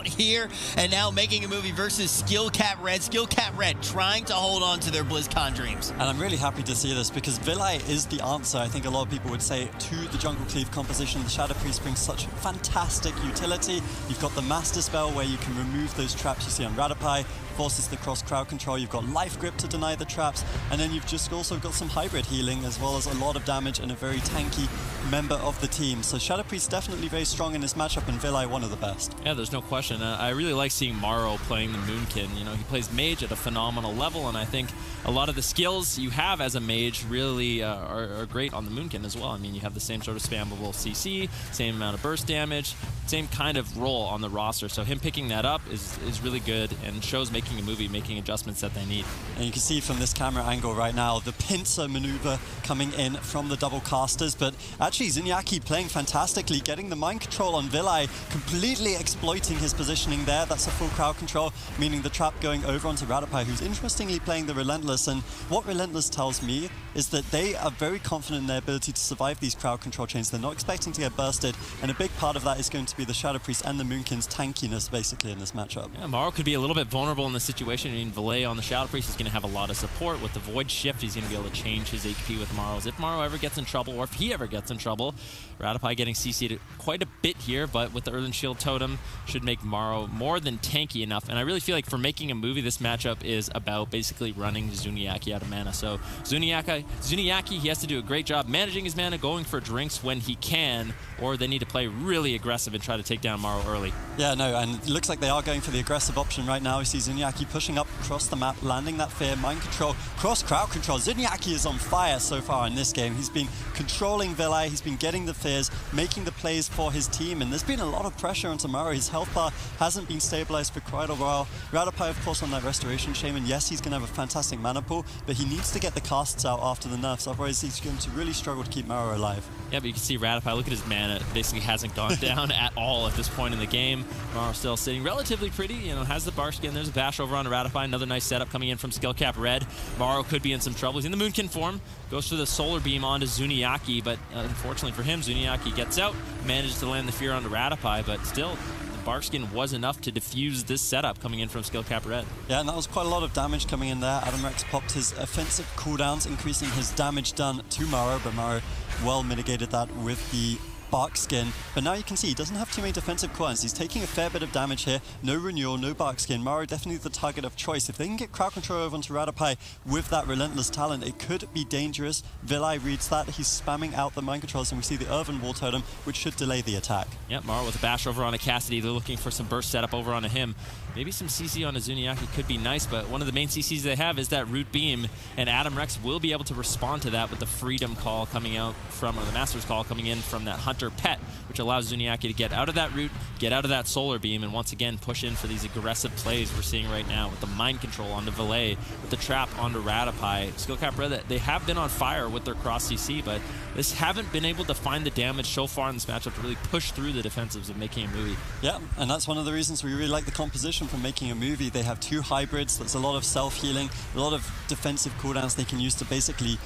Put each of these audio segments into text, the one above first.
here, and now making a movie versus Skill Cap Red. Skill Cap Red trying to hold on to their BlizzCon dreams. And I'm really happy to see this because Vilai is the answer, I think a lot of people would say, to the Jungle Cleave composition. The Shadow Priest brings such fantastic utility. You've got the Master Spell where you can remove those traps you see on Radapai, forces the cross crowd control, you've got Life Grip to deny the traps, and then you've just also got some hybrid healing as well as a lot of damage and a very tanky member of the team. So Shadow Priest definitely very strong in this matchup, and Vilai one of the best. Yeah, there's no question. I really like seeing Maro playing the Moonkin. You know, he plays mage at a phenomenal level, and I think a lot of the skills you have as a mage really are great on the Moonkin as well. I mean, you have the same sort of spammable CC, same amount of burst damage, same kind of role on the roster. So him picking that up is really good and shows making a movie, making adjustments that they need. And you can see from this camera angle right now, the pincer maneuver coming in from the double casters, but actually Zuniaki playing fantastically, getting the mind control on Vilai, completely exploiting his positioning there. That's a full crowd control, meaning the trap going over onto Radapai, who's interestingly playing the Relentless. And what Relentless tells me is that they are very confident in their ability to survive these crowd control chains. They're not expecting to get bursted, and a big part of that is going to be the Shadow Priest and the Moonkin's tankiness, basically, in this matchup. Yeah, Maro could be a little bit vulnerable in this situation. I mean, Vilai on the Shadow Priest is going to have a lot of support. With the Void Shift, he's going to be able to change his HP with Maro's. If Maro ever gets in trouble, or if he ever gets in trouble, Radapai getting CC'd quite a bit here, but with the Earthen Shield Totem, should make Maro more than tanky enough. And I really feel like for making a movie, this matchup is about basically running Zuniaki out of mana. So Zuniaki, he has to do a great job managing his mana, going for drinks when he can, or they need to play really aggressive and try to take down Maro early. Yeah, no, and it looks like they are going for the aggressive option right now. We see Zuniaki pushing up across the map, landing that fear, mind control, cross crowd control. Zuniaki is on fire so far in this game. He's been controlling Vilai, he's been getting the fears, making the plays for his team, and there's been a lot of pressure on Maro. His health bar hasn't been stabilized for quite a while. Radapai, of course, on that Restoration Shaman, yes, he's going to have a fantastic mana pool, but he needs to get the casts out after the nerfs, otherwise he's going to really struggle to keep Maro alive. Yeah, but you can see Radapai, look at his mana, it basically hasn't gone down at all at this point in the game. Maro still sitting relatively pretty, you know, has the bar skin, there's a bash over on Radapai, another nice setup coming in from Skill Cap Red. Maro could be in some trouble. He's in the Moonkin form, goes for the Solar Beam onto Zuniaki, but unfortunately for him, Zuniaki gets out, manages to land the fear onto Radapai, but still, Barkskin was enough to defuse this setup coming in from Skill Cap Red. Yeah, and that was quite a lot of damage coming in there. Adam Rex popped his offensive cooldowns, increasing his damage done to Maro, but Maro well mitigated that with the Barkskin. But now you can see he doesn't have too many defensive cooldowns. He's taking a fair bit of damage here. No renewal, no Barkskin. Maro definitely the target of choice. If they can get crowd control over onto Radapai with that Relentless talent, it could be dangerous. Vilai reads that. He's spamming out the mind controls, and we see the Earthen Wall Totem, which should delay the attack. Yep, Maro with a bash over on a Cassidy. They're looking for some burst setup over onto him. Maybe some CC on a Zuniaki could be nice, but one of the main CCs they have is that Root Beam, and Adam Rex will be able to respond to that with the Freedom Call coming out from, or the Master's Call coming in from that Hunter Pet, which allows Zuniaki to get out of that root, get out of that Solar Beam, and once again push in for these aggressive plays we're seeing right now with the Mind Control onto Vilai, with the Trap onto Radapai. Skill Cap Red, they have been on fire with their cross CC, but this haven't been able to find the damage so far in this matchup to really push through the defensives of making a movie. Yeah, and that's one of the reasons we really like the composition from making a movie. They have two hybrids, that's a lot of self-healing, a lot of defensive cooldowns they can use to basically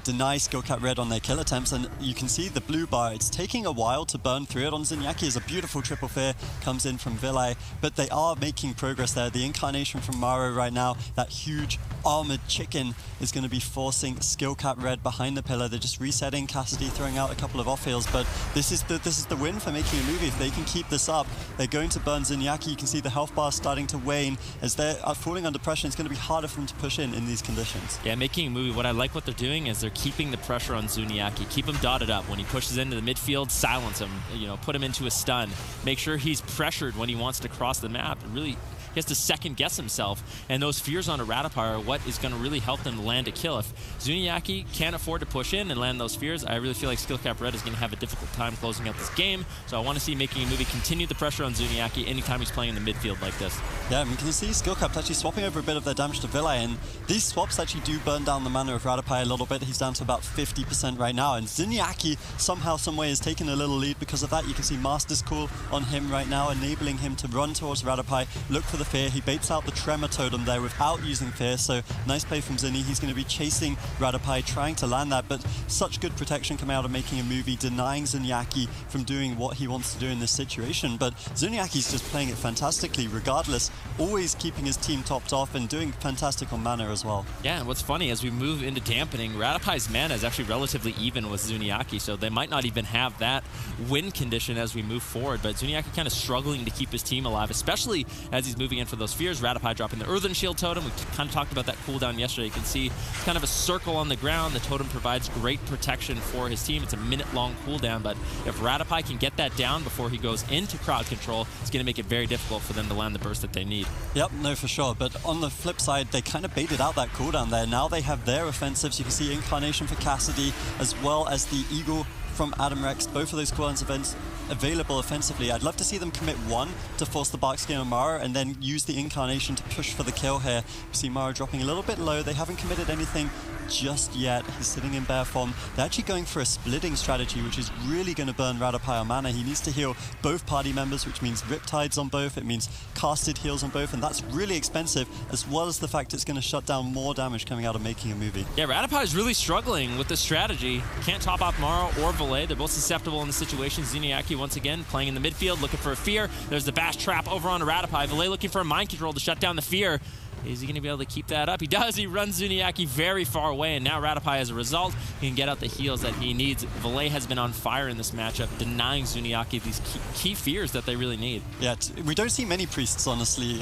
deny Skill Cap Red on their kill attempts, and you can see the blue bar, it's taking a while to burn through it. On Zuniaki is a beautiful triple fear, comes in from Vilai, but they are making progress there. The incarnation from Maro right now, that huge armored chicken, is going to be forcing Skill Cap Red behind the pillar. They're just resetting, Cassidy throwing out a couple of off-heals, but this is the win for making a movie. If they can keep this up, they're going to burn Zuniaki. You can see the health bar starting to wane. As they're falling under pressure, it's going to be harder for them to push in these conditions. Yeah, making a movie, what I like what they're doing is they're keeping the pressure on Zuniaki. Keep him dotted up. When he pushes into the midfield, silence him, you know, put him into a stun. Make sure he's pressured when he wants to cross the map. Really, he has to second guess himself, and those fears on a Radapai are what is going to really help them land a kill. If Zuniaki can't afford to push in and land those fears, I really feel like Skill Cap Red is going to have a difficult time closing out this game. So I want to see making a movie continue the pressure on Zuniaki anytime he's playing in the midfield like this. Yeah, and you can see Skill Cap actually swapping over a bit of their damage to Vilai, and these swaps actually do burn down the mana of Radapai a little bit. He's down to about 50% right now, and Zuniaki somehow, someway is taking a little lead because of that. You can see Master's Call on him right now, enabling him to run towards Radapai, look for the Fear. He baits out the Tremor Totem there without using Fear, so nice play from Zuni. He's going to be chasing Radopai, trying to land that, but such good protection coming out of making a movie, denying Zuniaki from doing what he wants to do in this situation. But Zuniaki's just playing it fantastically regardless, always keeping his team topped off and doing fantastic on mana as well. Yeah, and what's funny, as we move into dampening, Radapai's mana is actually relatively even with Zuniaki, so they might not even have that win condition as we move forward, but Zuniaki kind of struggling to keep his team alive, especially as he's moving in for those fears. Radopai dropping the Earthen Shield Totem. We kind of talked about that cooldown yesterday. You can see it's kind of a circle on the ground. The totem provides great protection for his team. It's a minute-long cooldown, but if Radopai can get that down before he goes into crowd control, it's going to make it very difficult for them to land the burst that they need. Yep, no, for sure. But on the flip side, they kind of baited out that cooldown there. Now they have their offensives. You can see Incarnation for Cassidy, as well as the Eagle from Adam Rex. Both of those cooldowns events available offensively. I'd love to see them commit one to force the Bark Skin on Mara and then use the Incarnation to push for the kill here. You see Mara dropping a little bit low. They haven't committed anything just yet. He's sitting in bear form. They're actually going for a splitting strategy, which is really going to burn Radopai on mana. He needs to heal both party members, which means Riptides on both. It means casted heals on both, and that's really expensive, as well as the fact it's going to shut down more damage coming out of making a movie. Yeah, Radopai is really struggling with this strategy. Can't top off Mara or Valet. They're both susceptible in the situation. Zuniaki once again playing in the midfield, looking for a fear. There's the Bash Trap over on Radopai. Valet looking for a mind control to shut down the fear. Is he going to be able to keep that up? He does. He runs Zuniaki very far away, and now Radopai, as a result, can get out the heals that he needs. Valet has been on fire in this matchup, denying Zuniaki these key fears that they really need. Yeah, we don't see many priests, honestly,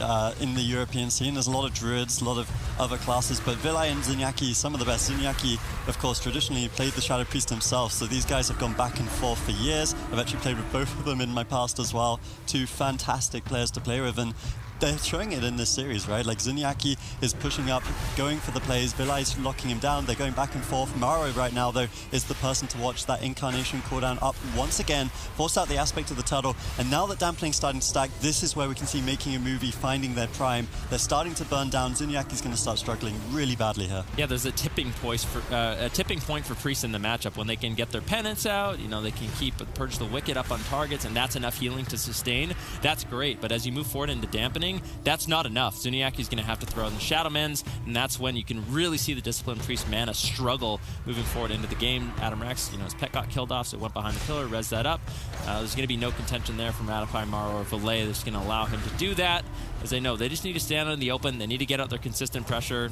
in the European scene. There's a lot of druids, a lot of other classes, but Valet and Zuniaki, some of the best. Zuniaki, of course, traditionally played the Shadow Priest himself, so these guys have gone back and forth for years. I've actually played with both of them in my past as well. Two fantastic players to play with, and they're showing it in this series, right? Like, Zuniaki is pushing up, going for the plays. Vilai's locking him down. They're going back and forth. Maro right now, though, is the person to watch. That Incarnation cooldown up once again, force out the aspect of the turtle. And now that Dampling's starting to stack, this is where we can see making a movie finding their prime. They're starting to burn down. Zuniaki's going to start struggling really badly here. Yeah, there's a tipping point for priests in the matchup when they can get their penance out. You know, they can purge the wicked up on targets, and that's enough healing to sustain. That's great, but as you move forward into dampening, that's not enough. Zuniaki's going to have to throw in the Shadowmens, and that's when you can really see the Disciplined Priest mana struggle moving forward into the game. Adam Rex, you know, his pet got killed off, so it went behind the pillar, res that up. There's going to be no contention there from Radopai, Maro, or Valet that's going to allow him to do that. As they know, they just need to stand out in the open. They need to get out their consistent pressure.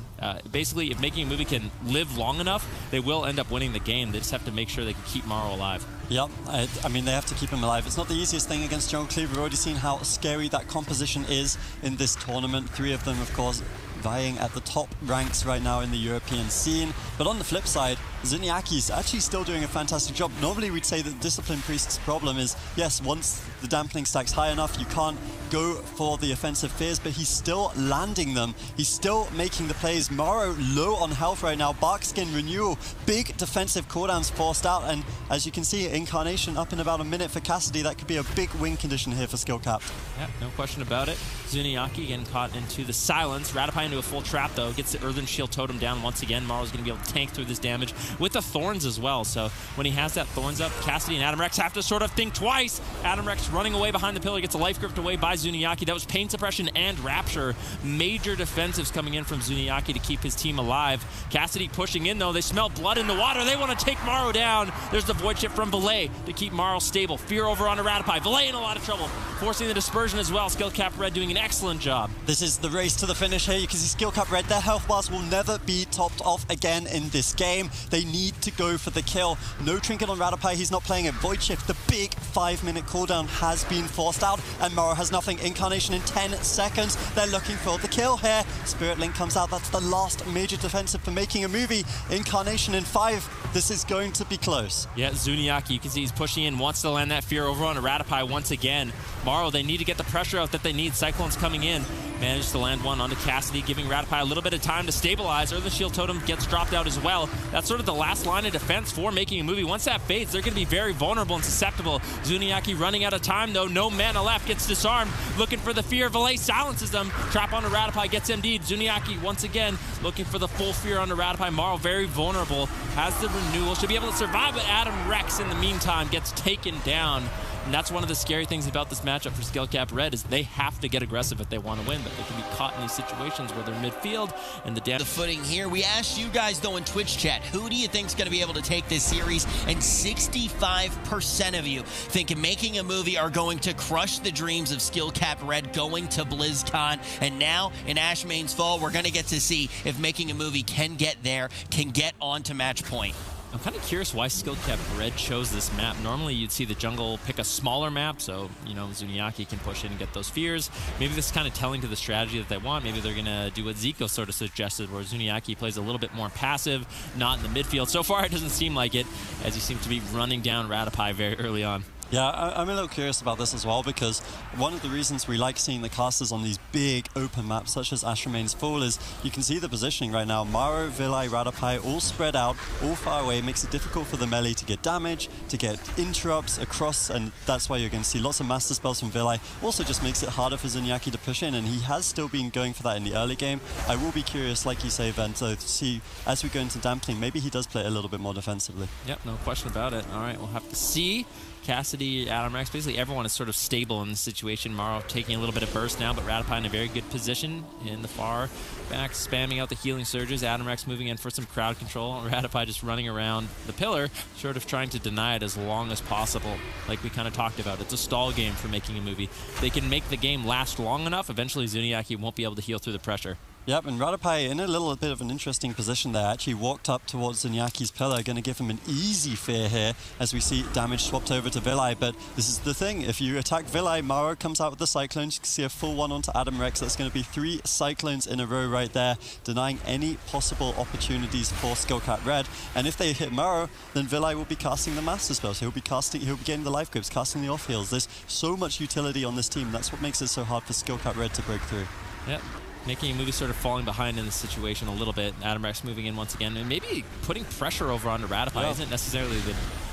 Basically, if making a movie can live long enough, they will end up winning the game. They just have to make sure they can keep Maro alive. Yep, I mean, they have to keep him alive. It's not the easiest thing against Jungle Cleave. We've already seen how scary that composition is in this tournament. 3 of them, of course, vying at the top ranks right now in the European scene. But on the flip side, Zuniaki's actually still doing a fantastic job. Normally we'd say that the Disciplined Priest's problem is, yes, once the Dampening stack's high enough, you can't go for the offensive fears, but he's still landing them. He's still making the plays. Maro low on health right now. Barkskin Renewal, big defensive cooldowns forced out, and as you can see, Incarnation up in about a minute for Cassidy. That could be a big win condition here for Skill Cap. Yeah, no question about it. Zuniaki getting caught into the silence. Radopai into a full trap, though. Gets the Earthen Shield Totem down once again. Maro's going to be able to tank through this damage with the Thorns as well. So when he has that Thorns up, Cassidy and Adam Rex have to sort of think twice. Adam Rex running away behind the pillar, gets a life gripped away by Zuniaki. That was Pain Suppression and Rapture. Major defensives coming in from Zuniaki to keep his team alive. Cassidy pushing in, though. They smell blood in the water. They want to take Maro down. There's the Void Shift from Valet to keep Maro stable. Fear over onto Radopai. Valet in a lot of trouble, forcing the dispersion as well. Skill Cap Red doing an excellent job. This is the race to the finish here. You can see Skill Cap Red, their health bars will never be topped off again in this game. They need to go for the kill. No Trinket on Radopai. He's not playing a Void Shift. The big 5-minute cooldown has been forced out, and Maro has nothing. Incarnation in 10 seconds. They're looking for the kill here. Spirit Link comes out. That's the last major defensive for making a movie. Incarnation in 5. This is going to be close. Yeah, Zuniaki, you can see he's pushing in, wants to land that fear over on Radopai once again. Maro, they need to get the pressure out that they need. Cyclone's coming in. Managed to land one onto Cassidy, giving Radopai a little bit of time to stabilize. Earthen Shield Totem gets dropped out as well. That's sort of the last line of defense for making a movie. Once that fades, they're going to be very vulnerable and susceptible. Zuniaki running out of time, though. No mana left, gets disarmed. Looking for the fear. Valet silences them. Trap onto Radopai, gets MD'd. Zuniaki once again looking for the full fear onto Radopai. Maro very vulnerable. Has the renewal. Should be able to survive, but Adam Rex in the meantime gets taken down. And that's one of the scary things about this matchup for Skill-Cap Red is they have to get aggressive if they want to win, but they can be caught in these situations where they're midfield and the footing here. We asked you guys, though, in Twitch chat, who do you think is going to be able to take this series? And 65% of you think Making a Movie are going to crush the dreams of Skill-Cap Red going to BlizzCon. And now, in Ashmane's Fall, we're going to get to see if Making a Movie can get there, can get on to match point. I'm kind of curious why Skill-Cap Red chose this map. Normally, you'd see the jungle pick a smaller map, so, you know, Zuniaki can push in and get those fears. Maybe this is kind of telling to the strategy that they want. Maybe they're going to do what Zico sort of suggested, where Zuniaki plays a little bit more passive, not in the midfield. So far, it doesn't seem like it, as he seems to be running down Ratapai very early on. Yeah, I'm a little curious about this as well, because one of the reasons we like seeing the casters on these big open maps such as Ashmane's Fall is you can see the positioning right now. Maro, Vilai, Ratapai all spread out, all far away. It makes it difficult for the melee to get damage, to get interrupts across, and that's why you're going to see lots of master spells from Vilai. Also just makes it harder for Zuniaki to push in, and he has still been going for that in the early game. I will be curious, like you say, Vento, to see as we go into Dampening, maybe he does play a little bit more defensively. Yep, no question about it. All right, we'll have to see. Cassidy, Adam Rex, basically everyone is sort of stable in this situation. Maro taking a little bit of burst now, but Ratapai in a very good position in the far back, spamming out the healing surges. Adam Rex moving in for some crowd control. Ratapai just running around the pillar, sort of trying to deny it as long as possible. Like we kind of talked about, it's a stall game for Making a Movie. They can make the game last long enough, eventually Zuniaki won't be able to heal through the pressure. Yep, and Ratapai in a little bit of an interesting position there. Actually walked up towards Zuniaki's pillar, going to give him an easy fear here as we see damage swapped over to Vilai. But this is the thing, if you attack Vilai, Maro comes out with the Cyclones. You can see a full one onto Adam Rex. That's going to be 3 Cyclones in a row right there, denying any possible opportunities for Skill-Cap Red. And if they hit Maro, then Vilai will be casting the Master Spell. So he'll be getting the life grips, casting the off heals. There's so much utility on this team. That's what makes it so hard for Skill-Cap Red to break through. Yep. Making a Movie sort of falling behind in this situation a little bit. Adam Rex moving in once again, and maybe putting pressure over onto Ratapai isn't necessarily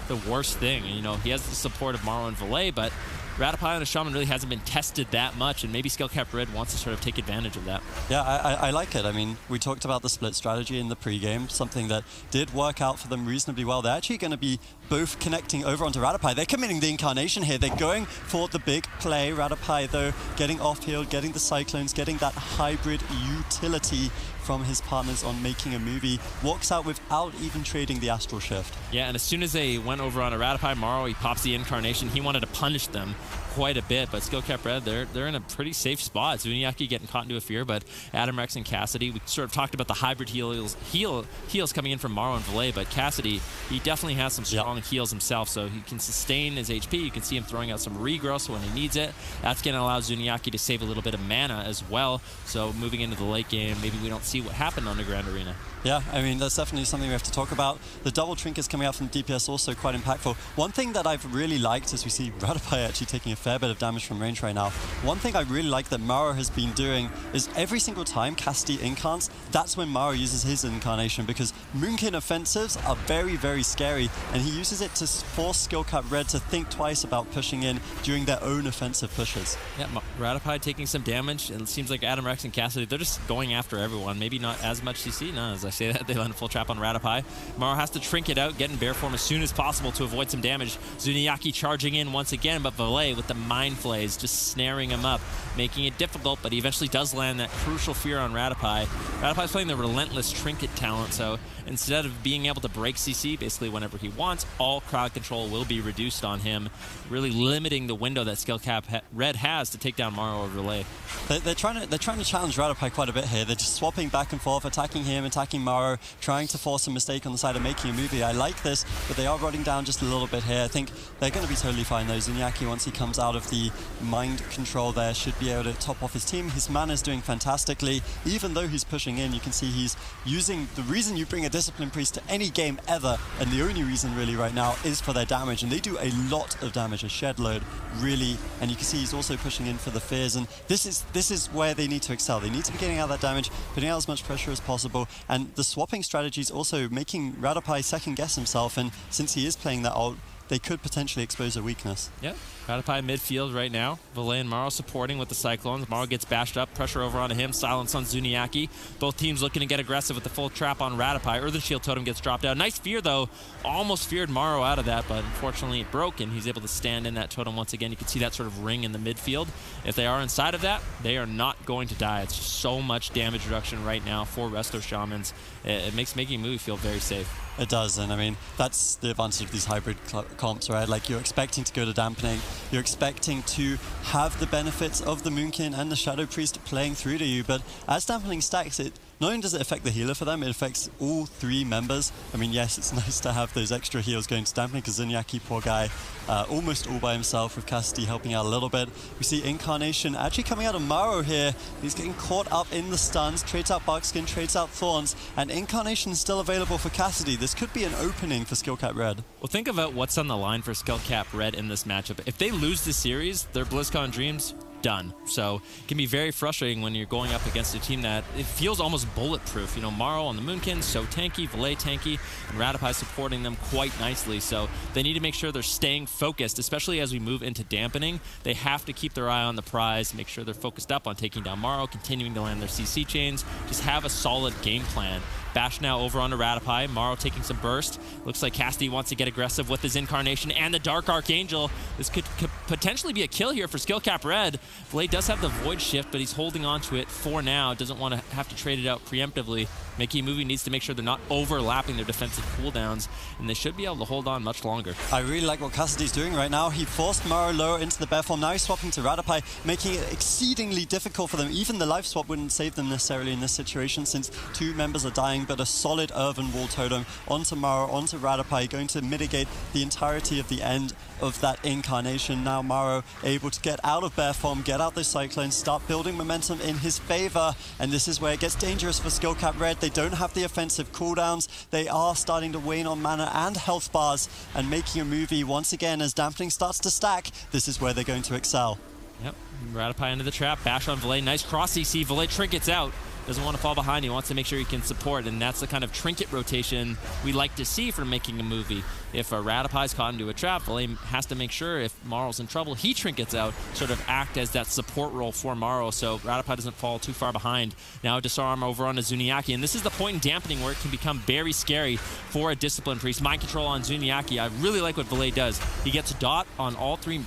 the worst thing. You know, he has the support of Maro and Valet, but Ratapai on a Shaman really hasn't been tested that much, and maybe Skill-Cap Red wants to sort of take advantage of that. Yeah, I like it. I mean, we talked about the split strategy in the pregame, something that did work out for them reasonably well. They're actually going to be both connecting over onto Ratapai. They're committing the Incarnation here. They're going for the big play. Ratapai, though, getting off-heal, getting the Cyclones, getting that hybrid utility from his partners on Making a Movie, walks out without even trading the Astral Shift. Yeah, and as soon as they went over on a Ratapai, Maro, he pops the Incarnation. He wanted to punish them quite a bit, but Skill-Cap Red, they're in a pretty safe spot. Zuniaki getting caught into a fear, but Adam Rex and Cassidy, we sort of talked about the hybrid heals coming in from Maro and Valet, but Cassidy, he definitely has some strong heals himself, so he can sustain his HP. You can see him throwing out some regrowth when he needs it. That's going to allow Zuniaki to save a little bit of mana as well, so moving into the late game, maybe we don't see what happened on the Grand Arena. Yeah, I mean, that's definitely something we have to talk about. The double trinkets coming out from DPS also quite impactful. One thing that I've really liked is we see Ratapai actually taking a fair bit of damage from range right now. One thing I really like that Maro has been doing is every single time Cassidy incants, that's when Maro uses his Incarnation, because Moonkin offensives are very, very scary, and he uses it to force Skill-Cap Red to think twice about pushing in during their own offensive pushes. Yeah, Ratapai taking some damage, and it seems like Adam Rex and Cassidy, they're just going after everyone. Maybe not as much CC, no, as I say that, they land a full trap on Ratapai. Maro has to trinket out, get in bear form as soon as possible to avoid some damage. Zuniaki charging in once again, but Valet with the Mind Flays just snaring him up, making it difficult, but he eventually does land that crucial fear on Ratapai. Ratapai's playing the Relentless Trinket talent, so instead of being able to break CC basically whenever he wants, all crowd control will be reduced on him, really limiting the window that Skill-Cap Red has to take down Maro or Valet. They're trying to challenge Ratapai quite a bit here. They're just swapping back and forth, attacking him, attacking Maro, trying to force a mistake on the side of Making a Movie. I like this, but they are running down just a little bit here. I think they're going to be totally fine though. Zuniaki, once he comes out of the mind control there, should be able to top off his team. His mana is doing fantastically. Even though he's pushing in, you can see he's using the reason you bring a Discipline Priest to any game ever, and the only reason really right now is for their damage, and they do a lot of damage, a shed load, really, and you can see he's also pushing in for the fears, and this is where they need to excel. They need to be getting out that damage, putting out as much pressure as possible, and the swapping strategy is also making Ratapai second guess himself, and since he is playing that ult, they could potentially expose a weakness. Yeah, Rattapie midfield right now. Valet and Morrow supporting with the Cyclones. Morrow gets bashed up. Pressure over onto him. Silence on Zuniaki. Both teams looking to get aggressive with the full trap on Rattapie. Earthen Shield Totem gets dropped out. Nice fear, though. Almost feared Morrow out of that, but unfortunately it broke, and he's able to stand in that totem once again. You can see that sort of ring in the midfield. If they are inside of that, they are not going to die. It's just so much damage reduction right now for Resto Shamans. It makes making a movie feel very safe. It does, and I mean, that's the advantage of these hybrid comps, right? Like, you're expecting to go to dampening, you're expecting to have the benefits of the Moonkin and the Shadow Priest playing through to you, but as dampening stacks, it not only does it affect the healer for them, it affects all three members. I mean, yes, it's nice to have those extra heals going to dampening, because Zuniaki, poor guy, almost all by himself, with Cassidy helping out a little bit. We see Incarnation actually coming out of Morrow here. He's getting caught up in the stuns, trades out Buckskin, trades out Thorns, and Incarnation is still available for Cassidy. This could be an opening for Skill-Cap Red. Well, think about what's on the line for Skill-Cap Red in this matchup. If they lose the series, their BlizzCon dreams done. So it can be very frustrating when you're going up against a team that it feels almost bulletproof. You know, Morrow on the Moonkin, so tanky, Valet tanky, and Rattapie supporting them quite nicely. So they need to make sure they're staying focused, especially as we move into dampening. They have to keep their eye on the prize, make sure they're focused up on taking down Morrow, continuing to land their CC chains, just have a solid game plan. Bash now over onto Rattapie. Morrow taking some burst. Looks like Cassidy wants to get aggressive with his Incarnation and the Dark Archangel. This could potentially be a kill here for Skill-Cap Red. Valet does have the Void Shift, but he's holding on to it for now. Doesn't want to have to trade it out preemptively. Making a movie needs to make sure they're not overlapping their defensive cooldowns, and they should be able to hold on much longer. I really like what Cassidy's doing right now. He forced Morrow lower into the bear form. Now he's swapping to Rattapie, making it exceedingly difficult for them. Even the life swap wouldn't save them necessarily in this situation, since two members are dying, but a solid Earthen Wall Totem onto Morrow, onto Rattapie, going to mitigate the entirety of the end of that Incarnation. Now Morrow able to get out of bear form, get out those Cyclones, start building momentum in his favor, and this is where it gets dangerous for Skill-Cap Red. They don't have the offensive cooldowns. They are starting to wane on mana and health bars, and making a movie once again as dampening starts to stack. This is where they're going to excel. Yep, Rattapie into the trap, bash on Valet, nice cross CC, Valet trinkets out. Doesn't want to fall behind, he wants to make sure he can support, and that's the kind of trinket rotation we like to see for making a movie. If a Rattapie's caught into a trap, Valet has to make sure if Morrow's in trouble, he trinkets out, sort of act as that support role for Morrow, so Rattapie doesn't fall too far behind. Now Disarm over on Zuniaki, and this is the point in dampening where it can become very scary for a Discipline Priest. Mind control on Zuniaki. I really like what Valet does. He gets dots on all three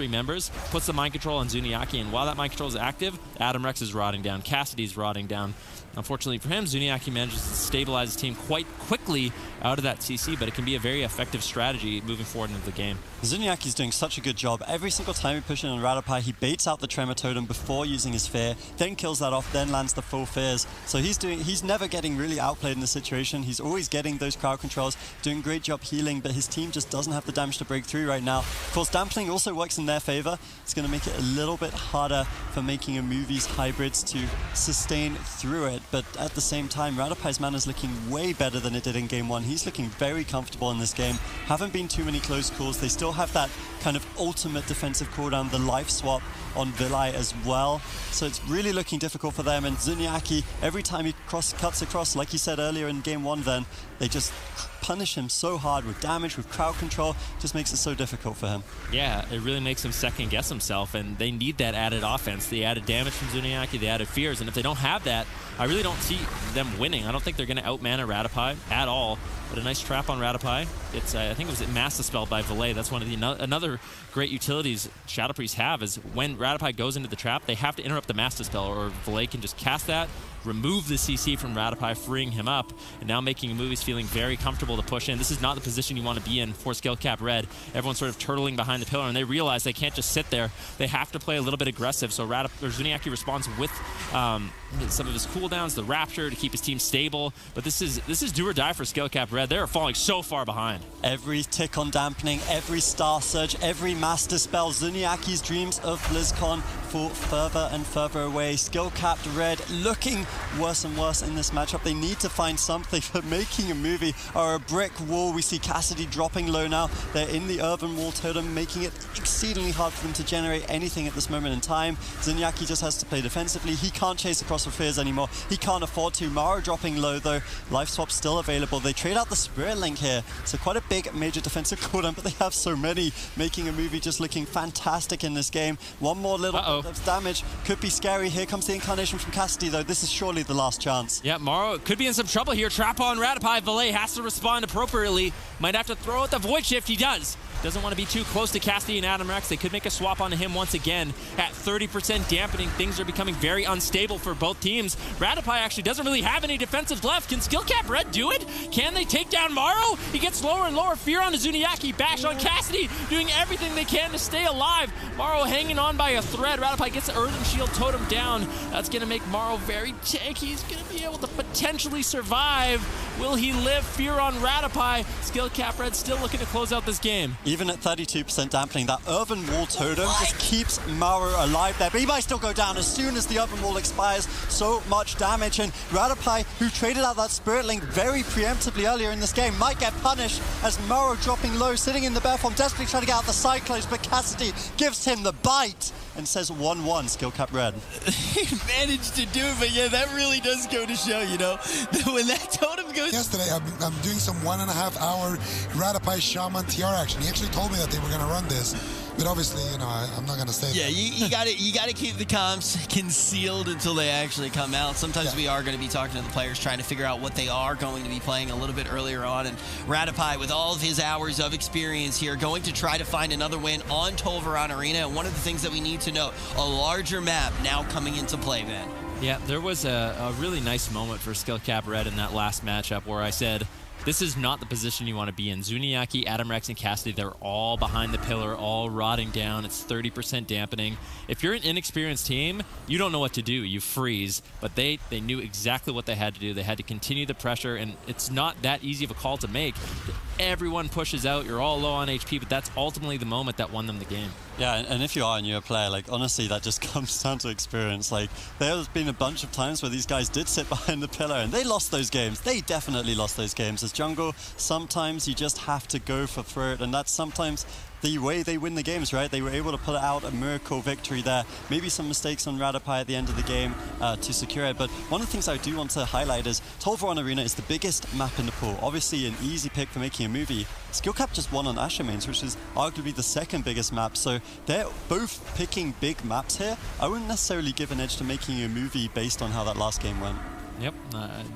members, puts the mind control on Zuniaki, and while that mind control is active, Adam Rex is rotting down, Cassidy's rotting down. Unfortunately for him, Zuniaki manages to stabilize his team quite quickly out of that CC, but it can be a very effective strategy moving forward into the game. Zuniaki's doing such a good job. Every single time he pushes in on Rattapie, he baits out the Tremor Totem before using his Fear, then kills that off, then lands the full Fears. So he's never getting really outplayed in the situation. He's always getting those crowd controls, doing a great job healing, but his team just doesn't have the damage to break through right now. Of course, dampening also works in their favor. It's going to make it a little bit harder for making a movie's hybrids to sustain through it, but at the same time, Rattapie's mana is looking way better than it did in Game 1. He's looking very comfortable in this game. Haven't been too many close calls. They still have that kind of ultimate defensive cooldown, the life swap on Villi as well. So it's really looking difficult for them. And Zuniaki, every time he cuts across, like you said earlier in Game 1 then, they just punish him so hard with damage, with crowd control. Just makes it so difficult for him. Yeah, it really makes him second guess himself, and they need that added offense. The added damage from Zuniaki, the added fears, and if they don't have that, I really don't see them winning. I don't think they're going to outmana Rattapie at all. But a nice trap on Rattapie. It's I think it was Mass Dispel by Valet. That's one of the another great utilities Shadow Priests have is when Rattapie goes into the trap, they have to interrupt the Mass Dispel, or Valet can just cast that, remove the CC from Rattapie, freeing him up, and now making movies feeling very comfortable to push in. This is not the position you want to be in for Skill-Cap Red. Everyone's sort of turtling behind the pillar, and they realize they can't just sit there. They have to play a little bit aggressive, so Zuniaki responds with some of his cooldowns, the Rapture, to keep his team stable. But this is do or die for Skill-Cap Red. They're falling so far behind. Every tick on dampening, every Star Surge, every Mass Dispel, Zuniaki's dreams of BlizzCon fall further and further away. Skill-Capped Red looking worse and worse in this matchup. They need to find something for making a movie or a brick wall. We see Cassidy dropping low now. They're in the Earthen Wall Totem, making it exceedingly hard for them to generate anything at this moment in time. Zuniaki just has to play defensively. He can't chase across for fears anymore. He can't afford to. Mara dropping low though. Life swap's still available. They trade out out the Spirit Link here. So quite a big major defensive cooldown, but they have so many, making a movie just looking fantastic in this game. One more little bit of damage could be scary. Here comes the Incarnation from Cassidy, though. This is surely the last chance. Yeah, Morrow could be in some trouble here. Trap on Radopi. Valet has to respond appropriately. Might have to throw out the Void Shift. He does. Doesn't want to be too close to Cassidy and Adam Rex. They could make a swap onto him once again. At 30% dampening, things are becoming very unstable for both teams. Radopi actually doesn't really have any defensive left. Can Skillcap Red do it? Can they take down Morrow? He gets lower and lower. Fear on Zuniaki. Bash on Cassidy. Doing everything they can to stay alive. Morrow hanging on by a thread. Radopi gets the Earthen Shield Totem down. That's going to make Morrow very tanky. He's going to be able to potentially survive. Will he live? Fear on Radopi. Skillcap Red still looking to close out this game. Even at 32% dampening, that Earthen Wall Totem just keeps Morrow alive there. But he might still go down as soon as the Earthen Wall expires. So much damage. And Radopi, who traded out that Spirit Link very preemptively earlier in this game, might get punished as Morrow dropping low, sitting in the bear form, desperately trying to get out the Cyclones. But Cassidy gives him the bite and says 1-1, Skillcap Red. He managed to do it, but yeah, that really does go to show, you know, that when that totem goes... Yesterday, I'm doing some 1.5 hour Radopi Shaman TR action. He actually told me that they were going to run this, but obviously, you know, I'm not going to say that. Yeah, you got to keep the comms concealed until they actually come out. Sometimes we are going to be talking to the players, trying to figure out what they are going to be playing a little bit earlier on. And Radopi, with all of his hours of experience here, going to try to find another win on Tolvaron Arena. And one of the things that we need to know, a larger map now coming into play, man. Yeah, there was a really nice moment for Skillcap Red in that last matchup where I said, this is not the position you want to be in. Zuniaki, Adam Rex, and Cassidy, they're all behind the pillar, all rotting down. It's 30% dampening. If you're an inexperienced team, you don't know what to do. You freeze. But they knew exactly what they had to do. They had to continue the pressure, and it's not that easy of a call to make. Everyone pushes out. You're all low on HP, but that's ultimately the moment that won them the game. Yeah, and if you are a newer player, like, honestly, that just comes down to experience. Like, there's been a bunch of times where these guys did sit behind the pillar, and they lost those games. They definitely lost those games. As jungle, sometimes you just have to go for it, and that's sometimes the way they win the games, right? They were able to pull out a miracle victory there. Maybe some mistakes on Radopi at the end of the game to secure it. But one of the things I do want to highlight is Tolvaron Arena is the biggest map in the pool. Obviously an easy pick for making a movie. Skillcap just won on Asher Mains, which is arguably the second biggest map. So they're both picking big maps here. I wouldn't necessarily give an edge to making a movie based on how that last game went. Yep,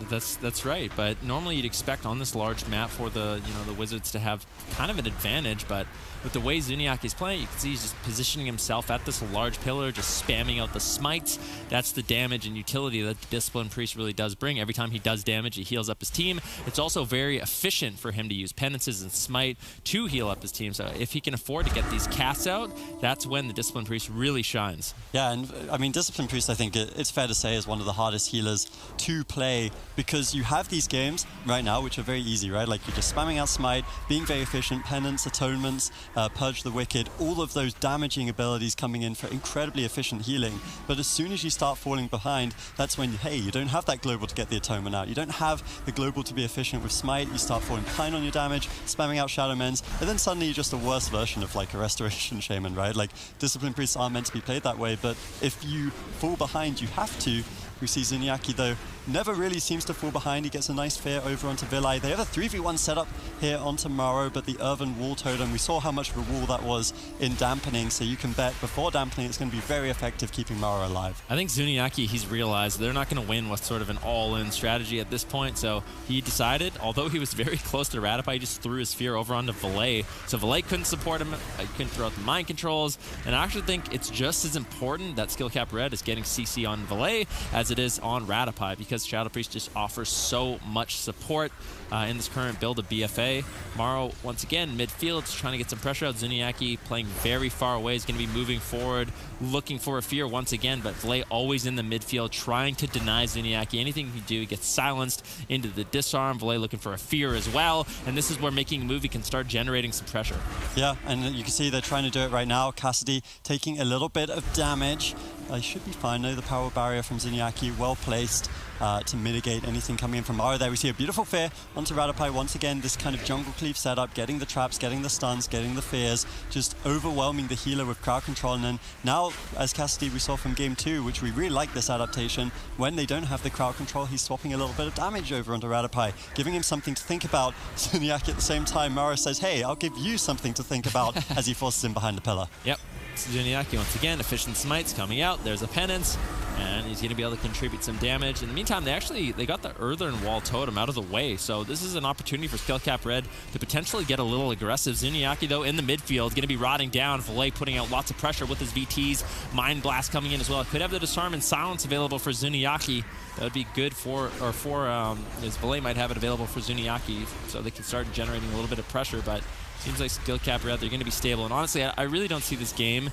that's right. But normally you'd expect on this large map for the Wizards to have kind of an advantage, but with the way Zuniaki's playing, you can see he's just positioning himself at this large pillar, just spamming out the smites. That's the damage and utility that the Discipline Priest really does bring. Every time he does damage, he heals up his team. It's also very efficient for him to use penances and smite to heal up his team. So if he can afford to get these casts out, that's when the Discipline Priest really shines. Yeah, and I mean, Discipline Priest, I think it's fair to say, is one of the hardest healers to play, because you have these games right now which are very easy, right? Like, you're just spamming out smite, being very efficient, penance, atonements, purge the wicked, all of those damaging abilities coming in for incredibly efficient healing. But as soon as you start falling behind, that's when, hey, you don't have that global to get the atonement out. You don't have the global to be efficient with smite. You start falling behind on your damage, spamming out Shadow Mends, and then suddenly you're just a worse version of like a Restoration Shaman, right? Like, Discipline Priests aren't meant to be played that way, but if you fall behind, you have to. We see Zuniaki, though, never really seems to fall behind. He gets a nice fair over onto Villi. They have a 3v1 setup here onto Morrow, but the Earthen Wall Totem, we saw how much of a wall that was in dampening, so you can bet before dampening it's going to be very effective keeping Morrow alive. I think Zuniaki, he's realized they're not going to win with sort of an all-in strategy at this point, so he decided, although he was very close to Radopi, he just threw his fear over onto Valet. So Valet couldn't support him, he couldn't throw out the mind controls, and I actually think it's just as important that Skillcap Red is getting CC on Valet as it is on Radopi, because Shadow Priest just offers so much support in this current build of BFA. Morrow, once again, midfield, trying to get some pressure out. Zuniaki playing very far away, is going to be moving forward, looking for a fear once again, but Valet always in the midfield, trying to deny Zuniaki. Anything he can do, he gets silenced into the disarm. Valet looking for a fear as well, and this is where making a movie can start generating some pressure. Yeah, and you can see they're trying to do it right now. Cassidy taking a little bit of damage. Should be fine though. The power barrier from Zuniaki, well placed. to mitigate anything coming in from Mara there. We see a beautiful fear onto Radopai once again. This kind of Jungle Cleave setup, getting the traps, getting the stuns, getting the fears, just overwhelming the healer with crowd control. And then now, as Cassidy we saw from game 2, which we really like this adaptation, when they don't have the crowd control, he's swapping a little bit of damage over onto Radopai, giving him something to think about. Zuniaki at the same time, Mara says, hey, I'll give you something to think about as he forces him behind the pillar. Yep. Zuniaki once again, efficient smites coming out. There's a penance, and he's going to be able to contribute some damage. In the meantime, they got the Earthen Wall Totem out of the way, so this is an opportunity for Skill-Cap Red to potentially get a little aggressive. Zuniaki, though, in the midfield, going to be rotting down. Valet putting out lots of pressure with his VTs. Mind Blast coming in as well. Could have the Disarm and Silence available for Zuniaki. That would be good as Valet might have it available for Zuniaki, so they can start generating a little bit of pressure, but seems like Skill Cap Red, they're going to be stable. And honestly, I really don't see this game,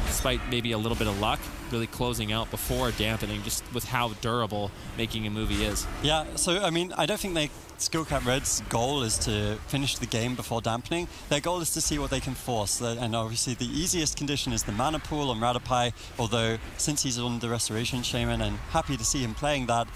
despite maybe a little bit of luck, really closing out before dampening, just with how durable making a movie is. Yeah, so, I mean, I don't think Skill Cap Red's goal is to finish the game before dampening. Their goal is to see what they can force. And obviously the easiest condition is the mana pool on Radopai, although since he's on the Restoration Shaman and happy to see him playing that,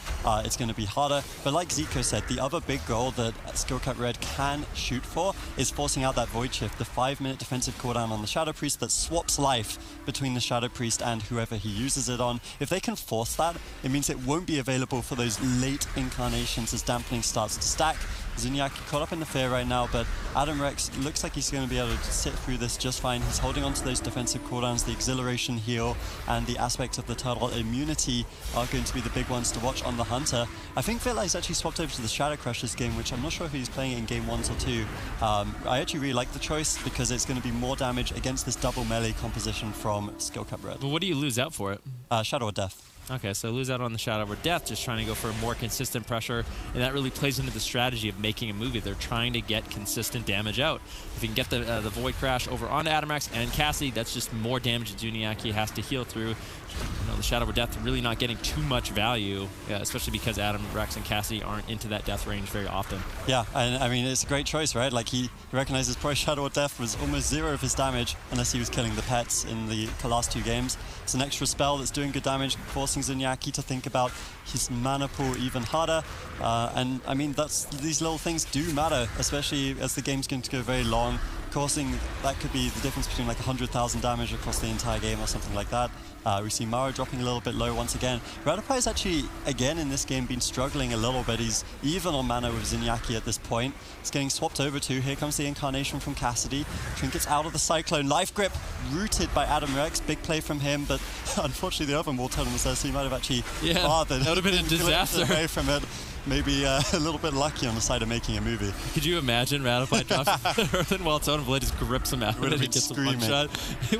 it's going to be harder. But like Zico said, the other big goal that Skill Cap Red can shoot for is forcing out that Void Shift, the 5-minute defensive cooldown on the Shadow Priest that swaps life between the Shadow Priest and whoever he uses it on. If they can force that, it means it won't be available for those late incarnations as dampening starts to stack. Zuniaki caught up in the fear right now, but Adam Rex looks like he's going to be able to sit through this just fine. He's holding on to those defensive cooldowns, the Exhilaration heal, and the aspects of the turtle immunity are going to be the big ones to watch on the Hunter. I think Vitali's actually swapped over to the Shadow Crush this game, which I'm not sure if he's playing it in game 1 or 2. I actually really like the choice because it's going to be more damage against this double melee composition from Skill Cap Red. But what do you lose out for it? Shadow or Death. Okay, so lose out on the Shadow or Death, just trying to go for more consistent pressure, and that really plays into the strategy of making a movie. They're trying to get consistent damage out. If you can get the Void Crash over onto Adamrex and Cassidy, that's just more damage that Zuniaki has to heal through. The Shadow or Death really not getting too much value, especially because Adam, Rex, and Cassidy aren't into that death range very often. Yeah, and I mean, it's a great choice, right? Like, he recognizes probably Shadow or Death was almost 0 of his damage unless he was killing the pets in the last 2 games. It's an extra spell that's doing good damage, forcing Zuniaki to think about his mana pool even harder. And I mean, these little things do matter, especially as the game's going to go very long. That could be the difference between like 100,000 damage across the entire game or something like that. We see Mara dropping a little bit low once again. Radopai has actually, again in this game, been struggling a little bit. He's even on mana with Zuniaki at this point. It's getting swapped over to. Here comes the incarnation from Cassidy. Trinket's out of the Cyclone. Life Grip rooted by Adam Rex. Big play from him, but unfortunately the other Wall Totem was there, so he might have actually fathered. That would have been a disaster. Away from it. Maybe a little bit lucky on the side of making a movie. Could you imagine Radopai dropping Earthen Wall Totem? Blade just grips him out and he gets a one shot.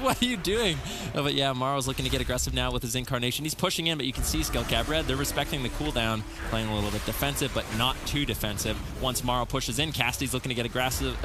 What are you doing? But yeah, Maro's looking to get aggressive now with his incarnation. He's pushing in, but you can see Skill Cap Red, they're respecting the cooldown, playing a little bit defensive, but not too defensive. Once Maro pushes in, Cassidy's looking to get aggressive